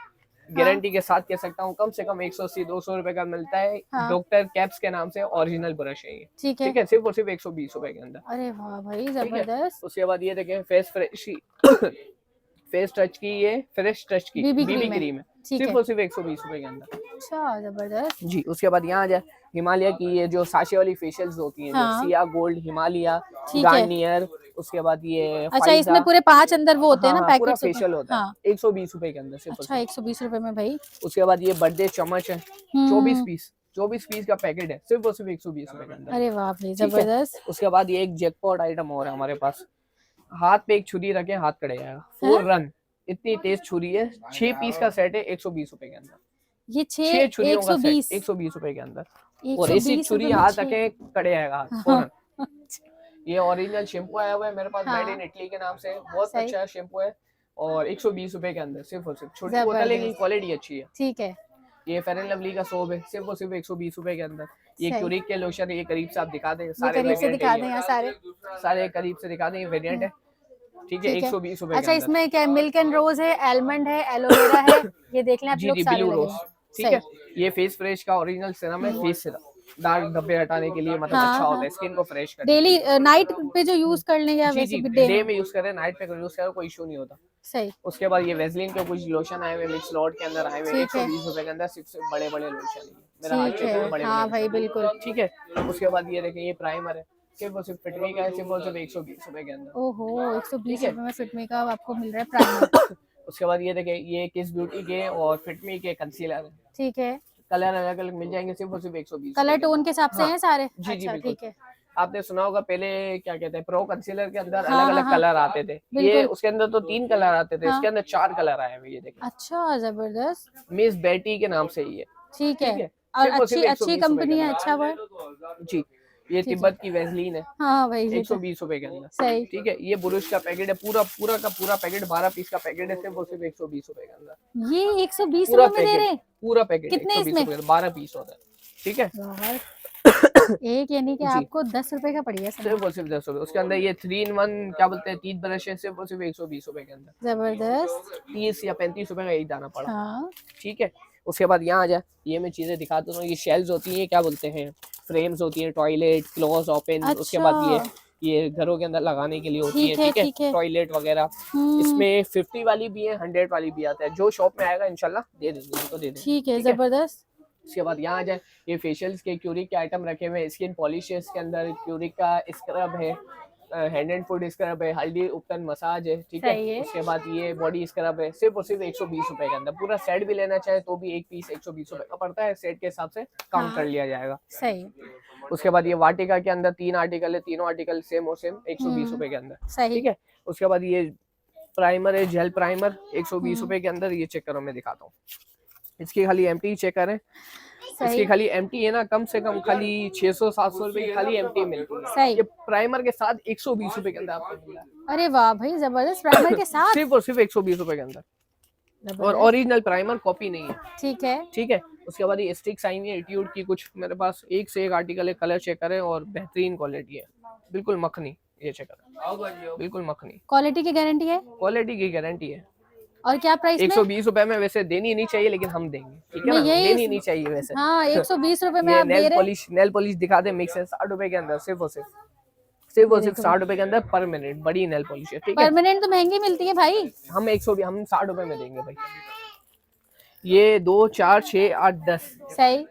गारंटी के साथ कह सकता हूँ, कम से कम 180-200 रुपए का मिलता है। हाँ। डॉक्टर कैप्स के नाम से ओरिजिनल ब्रश है ये। ठीक है। ठीक है। सिर्फ और सिर्फ 120 रुपए के अंदर। अरे वाह भाई ठीक है। जबरदस्त। उसके बाद ये देखें, फेस फ्रेश फेस टच की, ये फ्रेश टच की बीबी बीबी क्रीम है। क्रीम है, ठीक सिर्फ है। और सिर्फ 120 रुपए के अंदर। अच्छा जबरदस्त। जी। उसके बाद यहाँ आ जाए हिमालय की ये जो साशे वाली फेशियल्स होती हैं, हाँ। जो सिया गोल्ड, हिमालय, ठीक है। गार्नियर, उसके बाद ये अच्छा फाइजा। इसमें पूरे 5 अंदर वो होते हैं हाँ ना हाँ, पूरा पैकेट्स फेशियल होता हाँ। है 120 रुपए के अंदर सिर्फ और अच्छा सिर्फ। 120 रुपए में भाई। उसके बाद ये बर्थडे चम्मच है 24 हम्म। पीस, 24 पीस का पैकेट है सिर्फ और सिर्फ 120 रुपए के अंदर। अरे वाह भाई ठीक है। जबरदस्त। उसके बाद ये एक जैकपॉट आइटम और है हमारे पास, हाथ पे एक छुरी रखें हाथ कड़े जाएगा, हैं? 4 रन, इतनी तेज छुरी है, 6 पीस का सेट है 120 रुपए के अंदर। ये 6 छुरियों का सेट 120 120 रुपए के अंदर, और 120 ऐसी छुरी रुपए में हाथ 6। रखे कड़े आएगा हाथ हाँ। फौरन। ये ओरिजिनल शैम्पू आया हुआ है मेरे पास, हाँ। मेड इन इटली के नाम से, बहुत सही। अच्छा शैम्पू है, और 120 रुपए के अंदर सिर्फ और सिर्फ। छोटी बोतल है, जबरदस्त। क्वालिटी अच्छी है। ठीक है। ये फेयर एंड लवली का सोप है सिर्फ और सिर्फ 120 रुपए के अंदर। ये सही। क्यूरिक के लोशन है, ये करीब से आप दिखा दें, ये सारे करीब से वेरिएंट दिखा है, दें ये यहाँ सारे। सारे करीब से दिखा दें, ये वेरिएंट है। ठीक है, ठीक है। 120 रुपए अच्छा के अंदर। इसमें क्या मिल्क एंड रोज है, आलमंड है, एलोवेरा है, ये देख लें आप जी लोग जी, सारे ब्लू लगे रोज। हैं। ठीक सही। है, ये फेस फ्रेश का ओरिजिनल सीरम है, फेस सीरम, दाग धब्बे हटाने के लिए मतलब हाँ, अच्छा होता हाँ। है, स्किन को फ्रेश करने के डेली लिए। नाइट पे जो यूज कर लें या जी वैसे जी, भी डे डे में। में यूज करें, नाइट पे यूज करें, कोई इशू नहीं होता। सही। उसके बाद ये वेसलिन के कुछ लोशन आए हुए मिक्स लॉट के अंदर आए हुए, ठीक है। 120 रुपए के अंदर, सिर्फ बड़े बड़े लोशन है, मेरा हाथ ठीक चेक करो, है। बड़े हाँ बड़े भाई लोशन। बिल्कुल। ठीक है। उसके बाद ये देखें, ये प्राइमर है, सिर्फ और सिर्फ फिटमी का है, सिर्फ और सिर्फ 120 रुपए के अंदर। ओहो 120 ठीक है। रुपए में फिटमी का आपको मिल रहा है प्राइमर। उसके बाद ये देखें, ये किस ब्यूटी के और फिटमी के कंसीलर है, ठीक है। कलर अलग अलग मिल जाएंगे सिर्फ और सिर्फ 120 कलर टोन के हिसाब से हाँ। हैं सारे। जी जी अच्छा बिल्कुल। ठीक है। आपने सुना होगा पहले क्या कहते हैं, प्रो कंसीलर के अंदर हाँ, अलग अलग हाँ, कलर आते थे, ये बिल्कुल। उसके अंदर तो 3 कलर आते थे, हाँ। इसके अंदर 4 कलर आए हुए, ये देखिए, अच्छा जबरदस्त। मिस बेटी के नाम से ही है। ठीक है। ठीक है, और सिर्फ और अच्छी सिर्फ अच्छी 120 रुपए कंपनी के है, अंदर। अच्छा वर्ड। जी। ये ठीक है। तिब्बत की वैसलीन है, हाँ भाई ये तो 120 रुपए के अंदर। सही। ठीक है, ये बुरुश का पैकेट है, पूरा पूरा का पूरा पैकेट, 12 पीस का पैकेट है, सिर्फ और सिर्फ 120 रुपए के अंदर। ये 120 पूरा रुपए में दे रहे पैकेट, हैं? पूरा पैकेट कितने 120 इसमें? रुपए का, 12 पीस होता है। ठीक है। यार एक यानी कि जी। आपको 10 रुपए का पड़ गया सिर्फ सामान। और सिर्फ 10 रुपए। उसके अंदर ये 3 in 1 क्या बोलते हैं, 3 ब्रश है, सिर्फ और सिर्फ 120 रुपए के अंदर। जबरदस्त। 30 या 35 रुपए का एक दाना पड़ा। हाँ। ठीक है। उसके बाद यहाँ आ जाए, ये मैं चीजें दिखाता हूँ, ये शेल्स होती हैं, क्या बोलते हैं, फ्रेम्स होती हैं, टॉयलेट क्लोज ओपन। उसके बाद ये घरों के अंदर लगाने के लिए होती है। ठीक है, ठीक है। टॉयलेट वगैरह। इसमें 50 वाली भी है, 100 वाली भी आता है, जो शॉप में आएगा इंशाल्लाह दे देंगे, उनको दे देंगे। ठीक है जबरदस्त। उसके बाद यहाँ आ जाए, ये फेशियल्स के क्यूरिक के आइटम रखे हुए हैं, स्किन पॉलिश है, इसके अंदर क्यूरिक का स्क्रब है, हैंड एंड फुट स्क्रब है, हल्दी उपटन मसाज है। ठीक है। उसके बाद ये बॉडी स्क्रब है, सिर्फ और सिर्फ 120 रुपए के अंदर। पूरा सेट भी लेना चाहे तो भी एक पीस 120 रुपए का पड़ता है, सेट के हिसाब से काउंट कर लिया जाएगा। सही। उसके बाद ये वाटिका के अंदर 3 आर्टिकल है, तीनों आर्टिकल सेम और सेम 120 रुपए के अंदर। सही। ठीक है। उसके बाद ये प्राइमर है, जेल प्राइमर 120 रुपए के अंदर। ये चेक करो, मैं दिखाता हूँ, इसकी खाली एम्प्टी चेक करें, इसकी खाली एम्प्टी है ना, कम से कम खाली 600-700 रुपए की खाली एम्प्टी मिलती है। सही। ये प्राइमर के साथ 120 रुपए के अंदर आपको मिल रहा है। अरे वाह भाई जबरदस्त, प्राइमर के साथ सिर्फ और सिर्फ 120 रुपए के अंदर, और ओरिजिनल प्राइमर, कॉपी नहीं है। ठीक है। ठीक है। उसके बाद ये स्टिक्स आई है एटीट्यूड की, कुछ मेरे पास एक से एक आर्टिकल है, कलर चेक करें, और बेहतरीन क्वालिटी है, बिल्कुल मखनी, ये चेक करें, बिल्कुल मखनी, क्वालिटी की गारंटी है। क्वालिटी की गारंटी है। और क्या प्राइस में? 120 रुपए में वैसे देनी नहीं चाहिए, लेकिन हम देंगे। ठीक है ना, देनी नहीं चाहिए वैसे। हाँ 120 रुपए में ये आप दे रहे हैं। नेल पॉलिश दिखा दे, मिक्स है 60 रुपए के अंदर, सिर्फ और सिर्फ 60 रुपए के अंदर परमानेंट बड़ी नेल पॉलिश है। ठीक है। परमानेंट तो महंगी मिलती है भाई। हम 60 रुपए में देंगे भाई। ये 2 4 6 8 10 सही।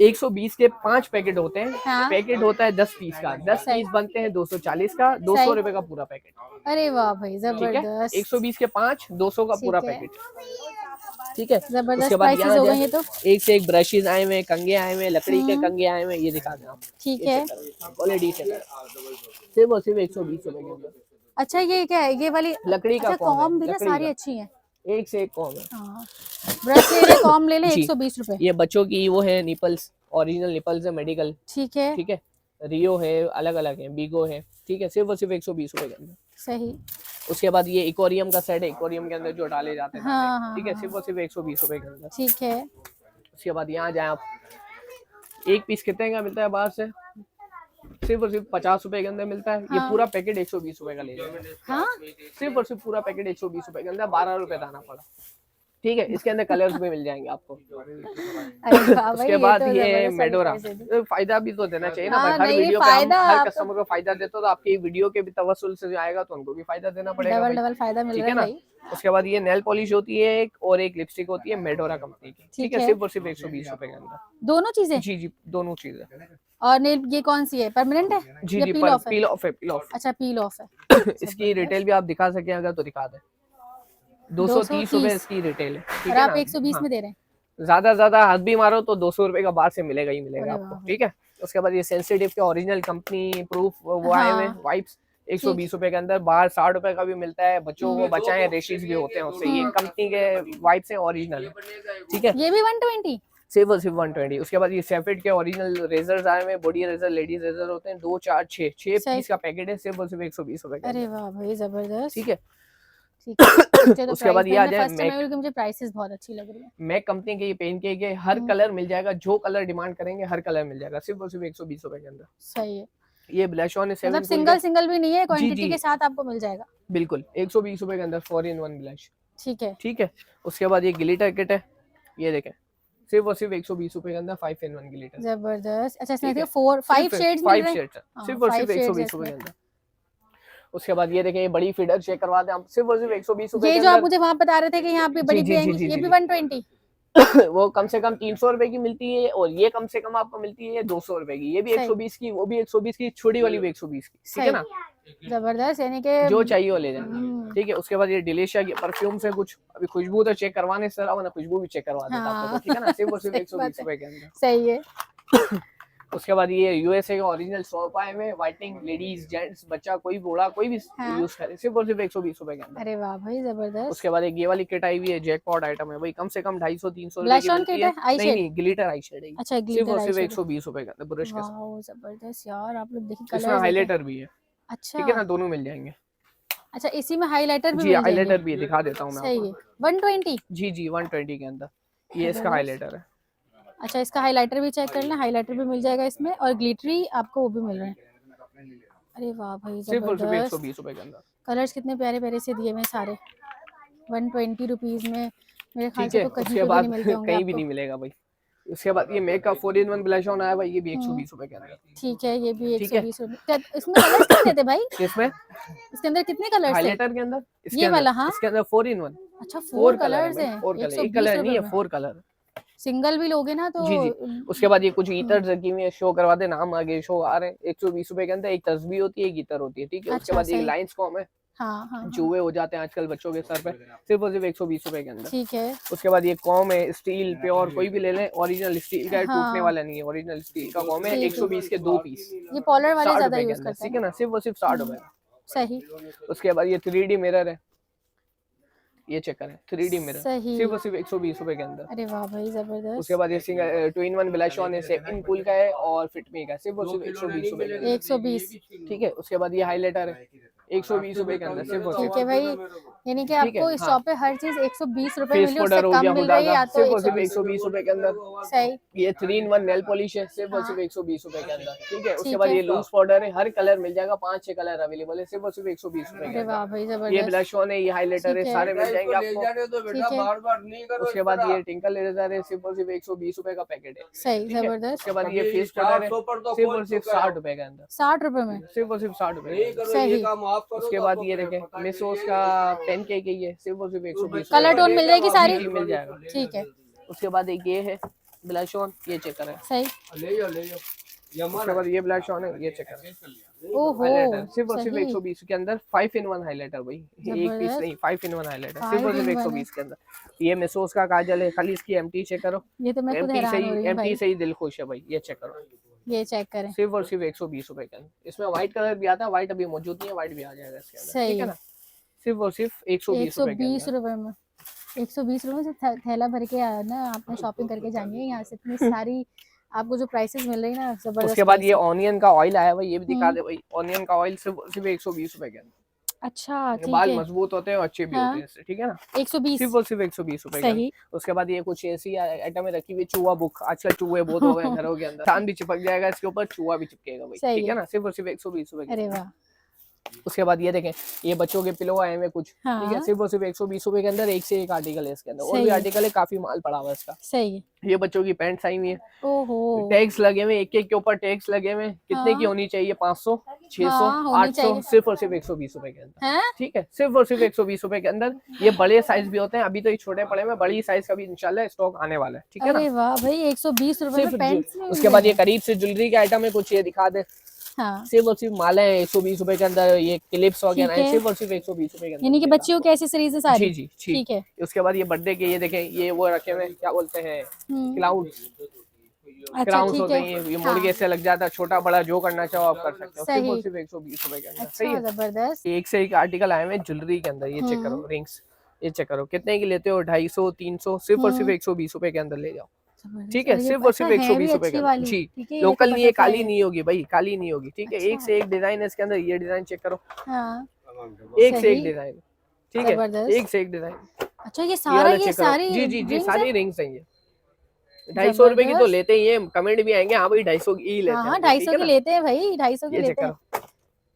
120 के 5 पैकेट होते हैं। हाँ। पैकेट होता है 10 पीस का, 10 पीस बनते हैं 240 का, 200 रुपए का पूरा पैकेट। अरे वाह भाई ठीक है। जबरदस्त। 120 के 5, 200 का पूरा ठीक है। पैकेट। ठीक है। जबरदस्त उसके बाद प्राइसेस हो गए ये तो। एक से एक ब्रशेज आए हुए, कंगे आए हुए, लकड़ी के कंगे आए हुए, ये दिखा दें आप। ठीक है। क्वालिटी से सिर्फ और सिर्फ 120 रुपए के अंदर। अच्छा ये क्या है, ये वाली लकड़ी का अच्छा कॉम भी ना, लकड़ी सारी का। अच्छी हैं। एक से एक कॉम है। हाँ ब्रश ले ले, कॉम ले ले, जी। 120 रुपए। ये बच्चों की वो है निपल्स, ओरिजिनल निपल्स है, मेडिकल। ठीक है। ठीक है। रियो है, अलग अलग है, बीगो है। ठीक है। सिर्फ और सिर्फ 120 रुपए के अंदर। सही। उसके बाद ये एक्वेरियम का सेट है, एक्वेरियम के अंदर जो डाले जाते हैं। हाँ, ठीक है। सिर्फ और सिर्फ 120 रुपए के अंदर। ठीक है। उसके बाद यहाँ जाए आप, एक पीस कितने का मिलता है बाहर से, सिर्फ और सिर्फ 50 रुपए के अंदर मिलता है। ये पूरा पैकेट 120 रुपए का ले जाए। हाँ सिर्फ और सिर्फ पूरा पैकेट 120 रुपए के अंदर, 12 रुपए दाना पड़ा। ठीक है। इसके अंदर कलर्स भी मिल जाएंगे आपको। अरे वाह भाई, उसके बाद तो ये जबरदस्त मेडोरा, तरीके से दी। फायदा भी तो देना चाहिए ना हाँ, भाई, हर नहीं, वीडियो पे हम फायदा हर आप- कस्टमर को फायदा देते हो, तो आपकी वीडियो के भी तवस्सुल से जो आएगा तो उनको भी फायदा देना पड़ेगा डबल भाई। डबल फायदा मिल ठीक रहा है है ना। भाई। उसके बाद ये नेल पॉलिश होती है एक, और एक लिपस्टिक होती है मेडोरा कंपनी की, ठीक है, है। सिर्फ और सिर्फ 120 रुपए के अंदर। दोनों चीजें? जी जी, दोनों चीजें। और नेल ये कौन सी है, परमानेंट है जी या जी, पील ऑफ है? पील ऑफ है, पील ऑफ। अच्छा पील ऑफ है। इसकी रिटेल भी आप दिखा सके अगर तो दिखा दे। 230 रुपए इसकी रिटेल है, ठीक और है आप ना? 120 हाँ। में दे रहे हैं? ज्यादा हाथ भी मारो तो 200 रुपए का बाहर से मिलेगा ही मिलेगा अरे आपको, वाह। ठीक है। उसके बाद ये सेंसिटिव के ओरिजिनल कंपनी प्रूफ वो आए हुए हाँ। वाइप्स 120 रुपए के अंदर, बाहर 60 रुपए का भी मिलता है, बच्चों को बचाए रेशेस भी होते हैं उससे। ये कंपनी के वाइप्स है ओरिजिनल, ठीक है। ये भी 120? सिर्फ और सिर्फ 120। उसके बाद ये सेफिट के ओरिजिनल रेजर्स आए हुए, बॉडी रेजर, लेडीज रेजर होते हैं, 2 4 6 सही। पीस का पैकेट है, सिर्फ और सिर्फ 120 रुपए का। अरे वाह भाई जबरदस्त, ठीक है। ठीक है। मुझे तो उसके बाद ये आ जाए फर्स्ट टाइम मैक। मुझे प्राइसेस बहुत अच्छी लग रही है। मैक कंपनी के ये पेन के हर कलर मिल जाएगा, जो कलर डिमांड करेंगे हर कलर मिल जाएगा, सिर्फ और सिर्फ 120 रुपए के अंदर। सही है। ये ब्लश ऑन है, मतलब 7 सिंगल सिंगल भी नहीं है, क्वांटिटी जी। के साथ आपको मिल जाएगा। बिल्कुल 120 रुपए के अंदर 4-in-1 ब्लश, ठीक है। ठीक है। उसके बाद ये ग्लिटर किट है, ये देखें, सिर्फ और सिर्फ 120 रुपए के अंदर 5-in-1 ग्लिटर। जबरदस्त। अच्छा इसमें ठीक है। 5 शेड्स मिल रहे हैं? सिर्फ और सिर्फ 120 रुपए के अंदर। उसके बाद ये देखें, ये बड़ी फीडर चेक करवा दें आप, सिर्फ और सिर्फ 120 रुपए ये के जो आप अंदर। मुझे वहां बता रहे थे कि यहाँ पे बड़ी जी, भी जी, आएंगी, जी, ये जी, भी जी। 120? वो कम से कम 300 रुपए की मिलती है, और ये कम से कम आपको मिलती है 200 रुपए की। ये भी सही। 120 की, वो भी 120 की, छोटी वाली भी 120 की, ठीक है ना। जबरदस्त, यानी कि जो चाहिए वो ले जाए, ठीक है। उसके बाद ये डिलीशिया की परफ्यूम से कुछ अभी खुशबू तो चेक करवाने से ना, खुशबू भी चेक करवा देता आपको, तो ठीक है ना, सिर्फ और सिर्फ सही 120 बात है। रुपए के अंदर। सही है। उसके बाद ये यूएसए का ओरिजिनल सोप आए हुए, व्हाइटनिंग, लेडीज जेंट्स बच्चा कोई बूढ़ा कोई भी हाँ। यूज करे, सिर्फ और सिर्फ 120 रुपए के अंदर। अरे वाह भाई जबरदस्त। उसके बाद एक ये वाली किट आई हुई है, जैकपॉट आइटम है भाई, कम से कम 250-300 रुपए ब्लश की ऑन मिलती किट है। है, आई शेड? नहीं, ग्लिटर आई शेड है, अच्छा सिर्फ ग्लिटर और आई सिर्फ शेड। 120 रुपए के अंदर ब्रश के साथ। वाओ जबरदस्त यार, आप लोग देखिए इसमें कलर्स। हाइलाइटर भी है, अच्छा ठीक है ना, दोनों मिल जाएंगे। अच्छा, इसी में हाइलाइटर भी जी, मिल जाएंगे? हाइलाइटर भी है, दिखा देता हूँ मैं सही आपको। है। 120? जी 120 के अंदर ये इसका जबरदस्त। हाइलाइटर है। अच्छा इसका हाइलाइटर भी चेक कर लें, हाइलाइटर भी मिल जाएगा इसमें, और ग्लिटरी आपको वो भी मिल रहे हैं। अरे वाह भाई सिर्फ और सिर्फ जबरदस्त। 120 रुपए के अंदर, कलर्स कितने प्यारे प्यारे से दिए हुए हैं सारे, 120 रुपीज में। मेरे ख्याल ठीक से है। तो कहीं उसके पे भी बाद नहीं मिलते होंगे कहीं भी आपको। नहीं मिलेगा भाई। उसके बाद ये मेकअप 4-in-1 ब्लश ऑन आया भाई, ये भी 120 रुपए के अंदर। ठीक है, ये भी ठीक है। 120 रुपए। इसमें कलर्स कितने थे भाई? इसमें इसके अंदर कितने कलर्स थे? हाइलाइटर के अंदर, इसके ये अंदर, वाला, हाँ? इसके अंदर 4-in-1 अच्छा 4 4 कलर है कलर्स भाई, हैं 4 कलर, एक 120 कलर नहीं है, रुपए में। 4 कलर। सिंगल भी लोगे ना तो जी जी। उसके बाद ये कुछ ईतर्स रखी हुई है, शो करवा दे, नाम आगे शो आ रहे हैं, 120 रुपए के अंदर। एक तस्बीह होती है, एक ईतर होती है, ठीक है। उसके अच्छा, बाद एक सही। लाइंस कॉम है, हाँ हाँ चूहे हो जाते हैं आजकल बच्चों के सर पे, सिर्फ और सिर्फ 120 रुपए के अंदर। ठीक है। उसके बाद ये कॉम है, स्टील प्योर कोई भी ले लें, ओरिजिनल स्टील का है, हाँ। टूटने वाला नहीं है, ओरिजिनल स्टील का कॉम है, ठीक है। 120 के 2 पीस, ये पॉलर वाले 60 ज्यादा रुपए के यूज अंदर, करते ठीक हैं है ना, सिर्फ और सिर्फ 60 रुपए। सही उसके बाद ये 3D मिरर है, ये चेक करें, 3D मिरर, सही। सिर्फ और सिर्फ 120 रुपए के अंदर। अरे वाह भाई जबरदस्त। उसके बाद ये सिंगल 2-in-1 ब्लश ऑन है, 7 कूल का है और फिटमी का है, सिर्फ और सिर्फ 120 रुपए के अंदर। 120 ठीक है। उसके बाद ये हाइलाइटर है, 120 रुपए के अंदर, सिर्फ और ठीक सिर्फ। है भाई, यानी कि ठीक है, आपको इस हाँ। शॉप पे हर चीज 120 रुपए फेस मिली, पाउडर उससे हो कम गया मिल हुडा रही है का, या तो सिर्फ और सिर्फ 120। 120 रुपए के अंदर। सही। ये 3-in-1 नेल पॉलिश है, सिर्फ और हाँ। सिर्फ 120 रुपए के अंदर, ठीक है। उसके ठीक बाद है। ये लूज पाउडर है, हर कलर मिल जाएगा, 5-6 कलर अवेलेबल है, सिर्फ और सिर्फ 120 रुपए के अरे वाह अंदर। भाई ये जबरदस्त। ब्लश ऑन है, ये हाइलाइटर है, ठीक है। सारे मिल जाएंगे आपको। ठीक है। उसके बाद ये टिंकल इरेजर है, सिर्फ और सिर्फ 120 रुपए का पैकेट है, सही ठीक है। जबरदस्त। उसके बाद ये फेस पाउडर है, सिर्फ और सिर्फ 60 रुपए के अंदर, 60 रुपए में? सिर्फ और सिर्फ 60 रुपए के अंदर। सही। उसके बाद ये देखें, मिसोस का पेन केक है, ये सिर्फ और सिर्फ 120 कलर टोन मिल जाएगी सारी? जी, मिल जाएगा। ठीक है। उसके बाद एक ये है ब्लश ऑन, ये चेक करें। सही। उसके बाद ये ब्लश ऑन है, ये चेक करें। ओहो हाइलाइटर सिर्फ और सिर्फ सही। 120 के अंदर, 5-in-1 हाइलाइटर भाई, एक पीस जबरदस्त। नहीं, 5-in-1 हाइलाइटर, सिर्फ और सिर्फ 5-in-1 120 के अंदर। ये मिसोस का काजल है, खाली इसकी एमटी चेक करो, ये तो मैं खुद एमटी हैरान से हो ही रही हूँ एमटी भाई। से ही दिल खुश है भाई, ये चेक करो, ये चेक करें। सिर्फ और सिर्फ 120 रुपए के अंदर। इसमें व्हाइट कलर भी आता है, व्हाइट अभी मौजूद नहीं है, व्हाइट भी आ जाएगा इसके अंदर, सही। ठीक है ना। सिर्फ और सिर्फ 120 रुपए के 120 अंदर। रुपए में, 120 रुपए से थैला भर के ना आपने शॉपिंग करके जानी है यहाँ से। इतनी सारी आपको जो प्राइसेस मिल रही है ना, जबरदस्त। उसके बाद ये ऑनियन का ऑयल आया भाई, ये भी दिखा हम्म। दे भाई, ऑनियन का ऑयल सिर्फ सिर्फ 120 रुपए के अंदर। अच्छा ठीक बाल है। मजबूत होते हैं और अच्छे भी हाँ। होते हैं इससे, ठीक है ना। 120 सिर्फ और सिर्फ 120 रुपए का। सही। उसके बाद ये कुछ ऐसी आइटम में रखी हुई, चूहा बुक, आजकल चूहे बहुत हो गए घरों के अंदर, चांद भी चिपक जाएगा इसके ऊपर, चूहा भी चिपकेगा भाई, सही ठीक है है। ना, सिर्फ और सिर्फ 120 रुपए अरे का। वाह उसके बाद ये देखें, ये बच्चों के पिलो आए हुए कुछ, ठीक है, हाँ सिर्फ और सिर्फ 120 रुपए के अंदर एक से एक आर्टिकल है इसके अंदर, और सही भी है आर्टिकल है, काफी माल पड़ा हुआ है इसका। सही है। ये बच्चों की पैंट्स आई हुई है, ओहो टैग्स लगे हुए, एक एक के ऊपर टैग्स लगे हुए, कितने की हाँ होनी चाहिए, 500, 600, हाँ होनी 800, चाहिए। सिर्फ और सिर्फ 120 रुपए के अंदर, हैं ठीक है, सिर्फ और सिर्फ 120 रुपए के अंदर। ये बड़े साइज भी होते हैं, अभी तो ये छोटे पड़े हुए, बड़ी साइज का भी इंशाल्लाह स्टॉक आने वाला है, ठीक है ना। अरे वाह भाई 120 रुपए में सिर्फ पैंट्स में उसके बाद ये करीब से ज्वेलरी के आइटम है कुछ, ये दिखा दे, हाँ सिर्फ और सिर्फ माले हैं 120 रुपए के अंदर, ये क्लिप्स वगैरह ठीक हैं है। सिर्फ और सिर्फ 120 रुपए के अंदर यानी कि मिलेगा बच्चियों के एक्सेसरीज है आपको। सारी। जी जी ठीक है। उसके बाद ये बर्थडे के, ये देखें, ये वो रखे हुए हैं, क्या बोलते हैं, क्लाउड्स, अच्छा क्राउन्स ठीक होते है। हैं, ये हाँ मुर्गे से लग जाता है, छोटा बड़ा जो करना चाहो आप कर सकते हो, सिर्फ और सही। सिर्फ 120 रुपए के अंदर, सही अच्छा है। जबरदस्त। एक से एक आर्टिकल आए हुए हैं ज्वेलरी के अंदर, ये चेक करो, रिंग्स, ये चेक करो कितने की लेते हो, 250, 300, सिर्फ और सिर्फ 120 रुपए के अंदर ले जाओ, जबरदस्त। ठीक है, और ये सिर्फ और अच्छा सिर्फ है भी 120 रुपए के अच्छी अंदर। वाली, जी, ठीक है ये लोकल देखो नहीं है, बटरफ्लाई काली है। नहीं होगी भाई, काली नहीं होगी, ठीक है, एक अच्छा से एक डिजाइन है इसके अंदर, ये डिजाइन चेक करो, हाँ एक से एक सही डिजाइन, ठीक है, जबरदस्त। एक से एक डिजाइन, अच्छा ये ये सारा वाला ये चेक करो, सारी जी जी जी rings सारी है? रिंग्स हैं ये, 250 रुपए की तो जबरदस्त। लेते ही है, कमेंट भी आएंगे हाँ भाई 250 की ही लेते हाँ हैं हाँ हम लोग, ठीक 250 है की ना। लेते हैं भाई 250 की ये चेक लेते हैं। करो,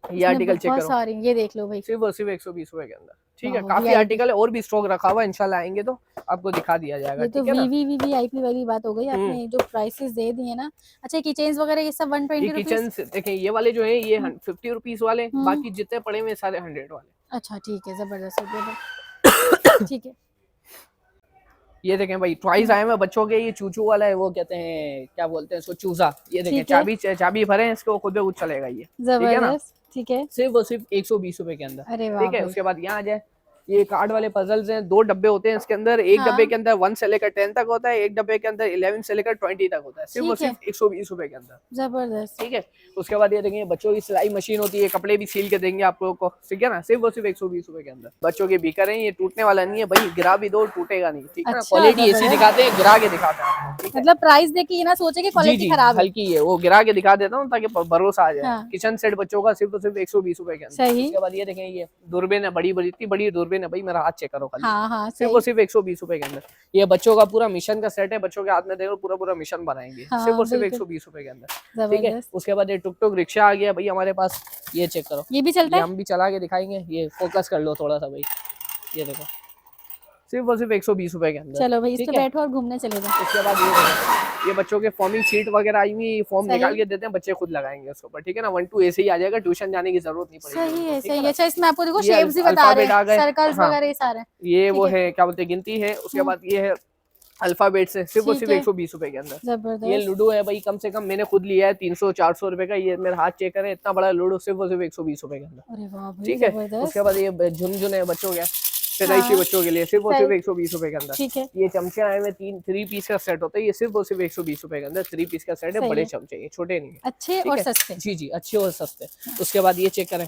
ये इसमें आर्टिकल चेक बहुत करो, सारी ये देख लो भाई। सिर्फ और सिर्फ 120 रुपए के अंदर, ठीक है, वाह, काफी VIP आर्टिकल है, और भी स्टॉक रखा हुआ है, इंशाल्लाह आएंगे तो आपको दिखा दिया जाएगा, ये तो ठीक है ना। वीवीवीआईपी वाली बात हो गई, आपने जो प्राइसेस दे दिए ना। अच्छा किचेन्स वगैरह ये सब ये 120 रुपीस। किचन देखें, ये वाले जो है ये 50 रुपीस वाले, हम्म। बाकी जितने पड़े हुए सारे 100 वाले। अच्छा ठीक है जबरदस्त हो गया। ठीक है ये देखें भाई, टॉयज आए हुए बच्चों के, ये चूचू वाला है, वो कहते हैं क्या बोलते हैं इसको, चूजा, ये देखें, ठीक है। चाबी भरे हैं इसको, खुद ब खुद चलेगा ये, ठीक है ना, जबरदस्त ठीक है। सिर्फ और सिर्फ 120 रुपए के अंदर, अरे वाह ठीक है। भाई। उसके बाद यहाँ आ जाए, ये कार्ड वाले पजल्स हैं, 2 डब्बे होते हैं इसके अंदर, एक हाँ। डब्बे के अंदर 1 से लेकर 10 तक होता है, एक डब्बे के अंदर 11 से लेकर 20 तक होता है, सिर्फ और ठीक है। सिर्फ 120 रुपए के अंदर, जबरदस्त ठीक है। उसके बाद ये देखेंगे बच्चों की सिलाई मशीन होती है, कपड़े भी सील के देंगे आप लोगों को, ठीक है ना, सिर्फ और सिर्फ 120 रुपए के अंदर। बच्चों के बीकर हैं, ये टूटने वाला नहीं है भाई, गिरा भी दो टूटेगा नहीं, ठीक है ना, अच्छा, क्वालिटी ऐसी जबरदस्त। दिखाते हैं, गिरा के दिखाते हैं आपको, ठीक है। मतलब प्राइस देख के ये ना सोचे कि जी क्वालिटी जी खराब है। हल्की है, वो गिरा के दिखा देता हूँ ताकि भरोसा आ जाए। हाँ। किचन सेट बच्चों का सिर्फ और सिर्फ 120 रुपए के अंदर। सही। उसके बाद ये देखें, ये दूरबीन है, बड़ी बड़ी, इतनी बड़ी दूरबीन है भाई, मेरा हाथ चेक करो खाली, हाँ हाँ सिर्फ सही। और सिर्फ 120 रुपए के अंदर। ये बच्चों का पूरा मिशन का सेट है, बच्चों के हाथ में देखो, पूरा पूरा मिशन बनाएंगे, हाँ, सिर्फ और सिर्फ बिल्कुल। 120 रुपए के अंदर, ठीक है। जबरदस्त। उसके बाद ये टुक टुक रिक्शा आ गया भाई हमारे पास, ये चेक करो, ये भी चलता ये है। हम भी चला के दिखाएंगे, ये फोकस कर लो थोड़ा सा भाई, ये देखो, सिर्फ और सिर्फ 120 रुपए के अंदर। चलो भाई इस ठीक पे है? बैठो और घूमने चले जाओ। उसके बाद ये बच्चों के फॉर्मिंग शीट वगैरह आई हुई, ये फॉर्म सही। निकाल के देते हैं, बच्चे खुद लगाएंगे उसके ऊपर, ठीक है ना, 1 2 ऐसे ही आ जाएगा, ट्यूशन जाने की जरूरत नहीं पड़ेगी। सही है ठीक सही ना? है। अच्छा इसमें आपको देखो ये शेप्स भी बता रहे अल्फाबेट आ हैं, गए। सर्कल्स हाँ। वगैरह ये सारे। ये वो ठीक है। है क्या बोलते हैं, गिनती है। उसके बाद ये है अल्फाबेट से, सिर्फ और ठीक सिर्फ है। 120 रुपए के अंदर। ये जबरदस्त। लूडो है भाई, कम से कम मैंने खुद लिया है 300 400 रुपए का, ये मेरा हाथ चेक करें, इतना बड़ा लूडो सिर्फ और सिर्फ 120 रुपए के अंदर, अरे वाह भाई ठीक है। जबरदस्त। उसके बाद ये झुनझुन है बच्चों के, पैदाइशी हाँ। बच्चों के लिए, सिर्फ और सही। सिर्फ 120 रुपए के अंदर। ठीक है। ये चमचे आए हुए 3 पीस का सेट होता है, ये सिर्फ और सिर्फ 120 रुपए के अंदर 3 पीस का सेट है, सही बड़े है। चमचे, ये छोटे नहीं है, अच्छे ठीक और है? सस्ते। जी जी अच्छे और सस्ते। उसके बाद ये चेक करें,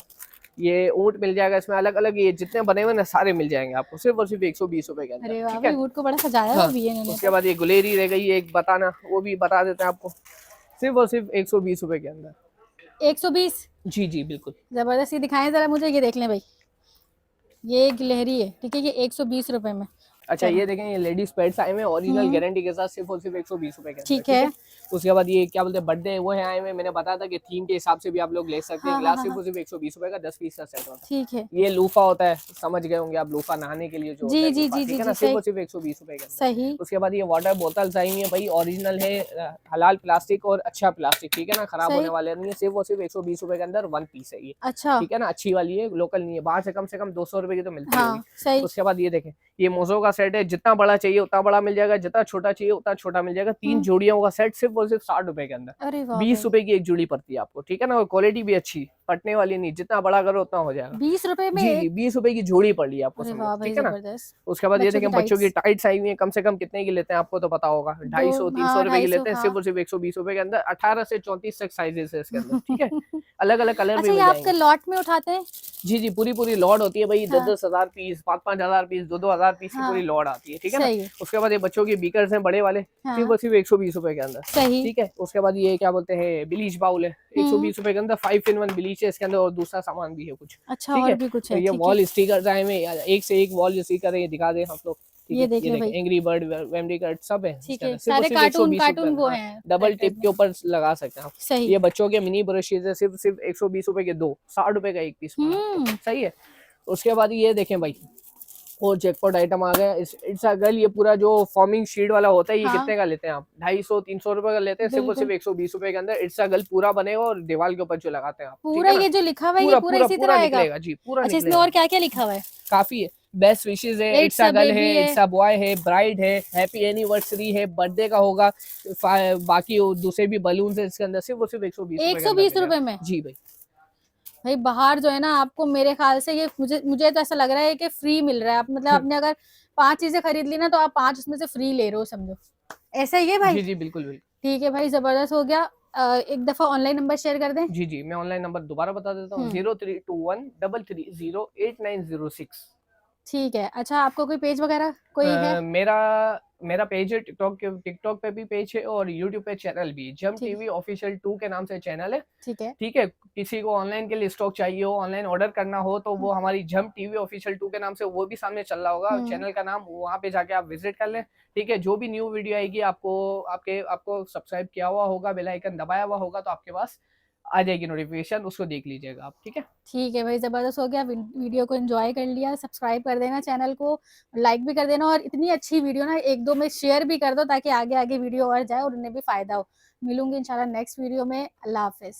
ये ऊँट मिल जाएगा इसमें, अलग अलग ये जितने बने हुए ना सारे मिल जाएंगे आपको, सिर्फ और सिर्फ 120 रुपए के अरे अंदर, वाह ठीक भाई है। ऊँट को बड़ा सजाया हाँ, हुआ भी है इन्होंने उसके तो। बाद ये गुलेरी रह गई एक बताना, वो भी बता देते हैं आपको, सिर्फ और सिर्फ 120 रुपए के अंदर। 120। जी जी बिल्कुल। जबरदस्त। ये दिखाएं जरा मुझे, ये देख लें भाई, ये गिलहरी है, ठीक है, ये 120 रुपए में। अच्छा चलो। ये देखें, ये लेडीज पैड्स आए हुए हैं ओरिजिनल गारंटी के साथ, सिर्फ और सिर्फ 120 रुपए के अंदर, ठीक है। उसके बाद ये क्या बोलते हैं बर्थडे वो है आए हुए, मैंने बताया था कि थीम के हिसाब से भी आप लोग ले सकते हैं। हाँ, ग्लास हाँ, सिर्फ और सिर्फ 120 रुपए का 10 पीस का सेट होता है। ठीक है। ये लूफा होता है, समझ गए होंगे आप, लूफा नहाने के लिए जो जी, होता है जी, लूफा, जी, ठीक जी, है ना, जी, सिर्फ और सही। सिर्फ 120 रुपए के अंदर। सही। उसके बाद ये वाटर बोतल्स आई हुई है भाई, ओरिजिनल है, हलाल प्लास्टिक और अच्छा प्लास्टिक, ठीक है ना, खराब सही। होने वाले नहीं है, सिर्फ और सिर्फ 120 रुपए के अंदर 1 पीस है ये, अच्छा ठीक है ना, अच्छी वाली है, लोकल नहीं है, बाहर से कम 200 रुपए की तो मिलती हाँ होगी। सही। उसके बाद ये देखें, ये मोजो का सेट है, जितना बड़ा चाहिए उतना बड़ा मिल जाएगा, जितना छोटा चाहिए उतना छोटा मिल जाएगा। 3 जोड़ियों का सेट सिर्फ और सिर्फ 60 रुपए के अंदर, अरे वाह 20 भाई। रुपए की एक जोड़ी पड़ती है आपको, ठीक है ना, और क्वालिटी भी अच्छी, फटने वाली नहीं, जितना बड़ा करो उतना हो जाएगा। 20 रुपए में जी एक? जी 20 रुपए की जोड़ी पड़ रही है आपको, अरे समझो, वाह भाई ठीक है ना। जबरदस्त। उसके बाद ये बच्चों की देखें बच्चों की टाइट्स। टाइट्स आई हुई हैं, कम से कम कितने की लेते हैं आपको तो पता होगा, 250 300 हाँ, रुपए की 250, लेते हैं, सिर्फ हाँ। और सिर्फ 120 रुपए के अंदर। 18 से 34 तक साइजेस है इसके अंदर, ठीक है, अलग अलग कलर भी अच्छा मिल ये आप जाएंगे। लॉट में उठाते हैं? जी जी पूरी लॉट होती है भाई, हाँ। 10 हजार पीस, 5 हजार पीस, 2 हजार पीस की हाँ। पूरी लॉट आती है, ठीक है ना। सही है। उसके बाद ये बच्चों की बीकर्स हैं बड़े वाले, हाँ। सिर्फ और सिर्फ 120 रुपए के अंदर, सही। ठीक है। उसके बाद ये क्या बोलते हैं ब्लीच बाउल है, 120 रुपए के अंदर, 5 in 1 ब्लीच है इसके अंदर, और दूसरा सामान भी है कुछ, अच्छा ठीक और है। भी कुछ तो है, ये ठीक है। वॉल स्टिकर आए हुए, एक से एक वॉल स्टिकर है, ये दिखा दे आप लोग, ठीक ये है, देखिए भाई, एंग्री बर्ड, वेमडी कट सब है ठीक इसके है, अंदर, सिर्फ और सारे सिर्फ कार्टून 120 रुपए कार्टून वो हाँ, हैं डबल पैकेट टिप के में। ऊपर लगा सकते हैं आप। सही। ये बच्चों के मिनी ब्रशेज है, सिर्फ सिर्फ 120 रुपए के 2, 60 रुपए का एक पीस पड़ा आपको, हम्म, सही है। उसके बाद ये देखें भाई, और जैकपॉट आइटम आ गया, इट्स अ गर्ल, ये पूरा जो फॉर्मिंग शीट वाला होता है, ये हाँ कितने का लेते हैं आप? 250-300 रुपए का लेते हैं, सिर्फ और बिल्कुल, सिर्फ 120 रुपए के अंदर इट्स अ गर्ल पूरा बनेगा, और दीवार के ऊपर जो लगाते हैं आप, ठीक पूरा है ना, ये जो लिखा हुआ है ये पूरा पूरा पूरा इसी तरह पूरा आएगा। निकलेगा जी, पूरा अच्छा, इसमें निकलेगा, और क्या क्या लिखा हुआ है? काफी है। बेस्ट विशेज है, it's it's a a girl है, बेबी है, इट्स अ बॉय है, ब्राइड है, हैप्पी एनिवर्सरी है, बर्थडे का होगा, बाकी दूसरे भी बलून है इसके अंदर, सिर्फ और सिर्फ 120 रुपए के अंदर 120 मिलेगा रुपए में। जी भाई। भाई बाहर जो है ना, आपको मेरे ख्याल से ये मुझे तो ऐसा लग रहा है कि फ्री मिल रहा है। आप मतलब आपने अगर 5 चीजें खरीद ली ना, तो आप 5 उसमें से फ्री ले रहे हो, समझो। ऐसा ही है भाई? जी जी बिल्कुल बिल्कुल। ठीक है भाई, जबरदस्त हो गया। एक दफा ऑनलाइन नंबर शेयर कर दें। जी जी, मैं ऑनलाइन नंबर दोबारा बता देता हूँ, 0321330896। ठीक है। अच्छा, आपको कोई पेज वगैरह कोई है? मेरा मेरा पेज है टिकटॉक पे भी पेज है, और यूट्यूब पे चैनल भी, जम ठीक टीवी ऑफिशियल 2 के नाम से चैनल है। ठीक है। ठीक है, किसी को ऑनलाइन के लिए स्टॉक चाहिए हो, ऑनलाइन ऑर्डर करना हो, तो वो हमारी जम टीवी ऑफिशियल 2 के नाम से वो भी सामने चल रहा होगा हम्म, चैनल का नाम, वहाँ पे जाके आप विजिट कर लें। ठीक है, जो भी न्यू वीडियो आएगी आपको सब्सक्राइब किया हुआ होगा, बेल आइकन दबाया हुआ होगा, तो आपके पास आ जाएगी नोटिफिकेशन, उसको देख लीजिएगा आप। ठीक है, ठीक है भाई, जबरदस्त हो गया। वीडियो को एंजॉय कर लिया, सब्सक्राइब कर देना चैनल को, लाइक भी कर देना, और इतनी अच्छी वीडियो ना एक दो में शेयर भी कर दो, ताकि आगे आगे वीडियो और जाए और उन्हें भी फायदा हो। मिलूंगी इंशाल्लाह नेक्स्ट वीडियो में। अल्लाह हाफिज।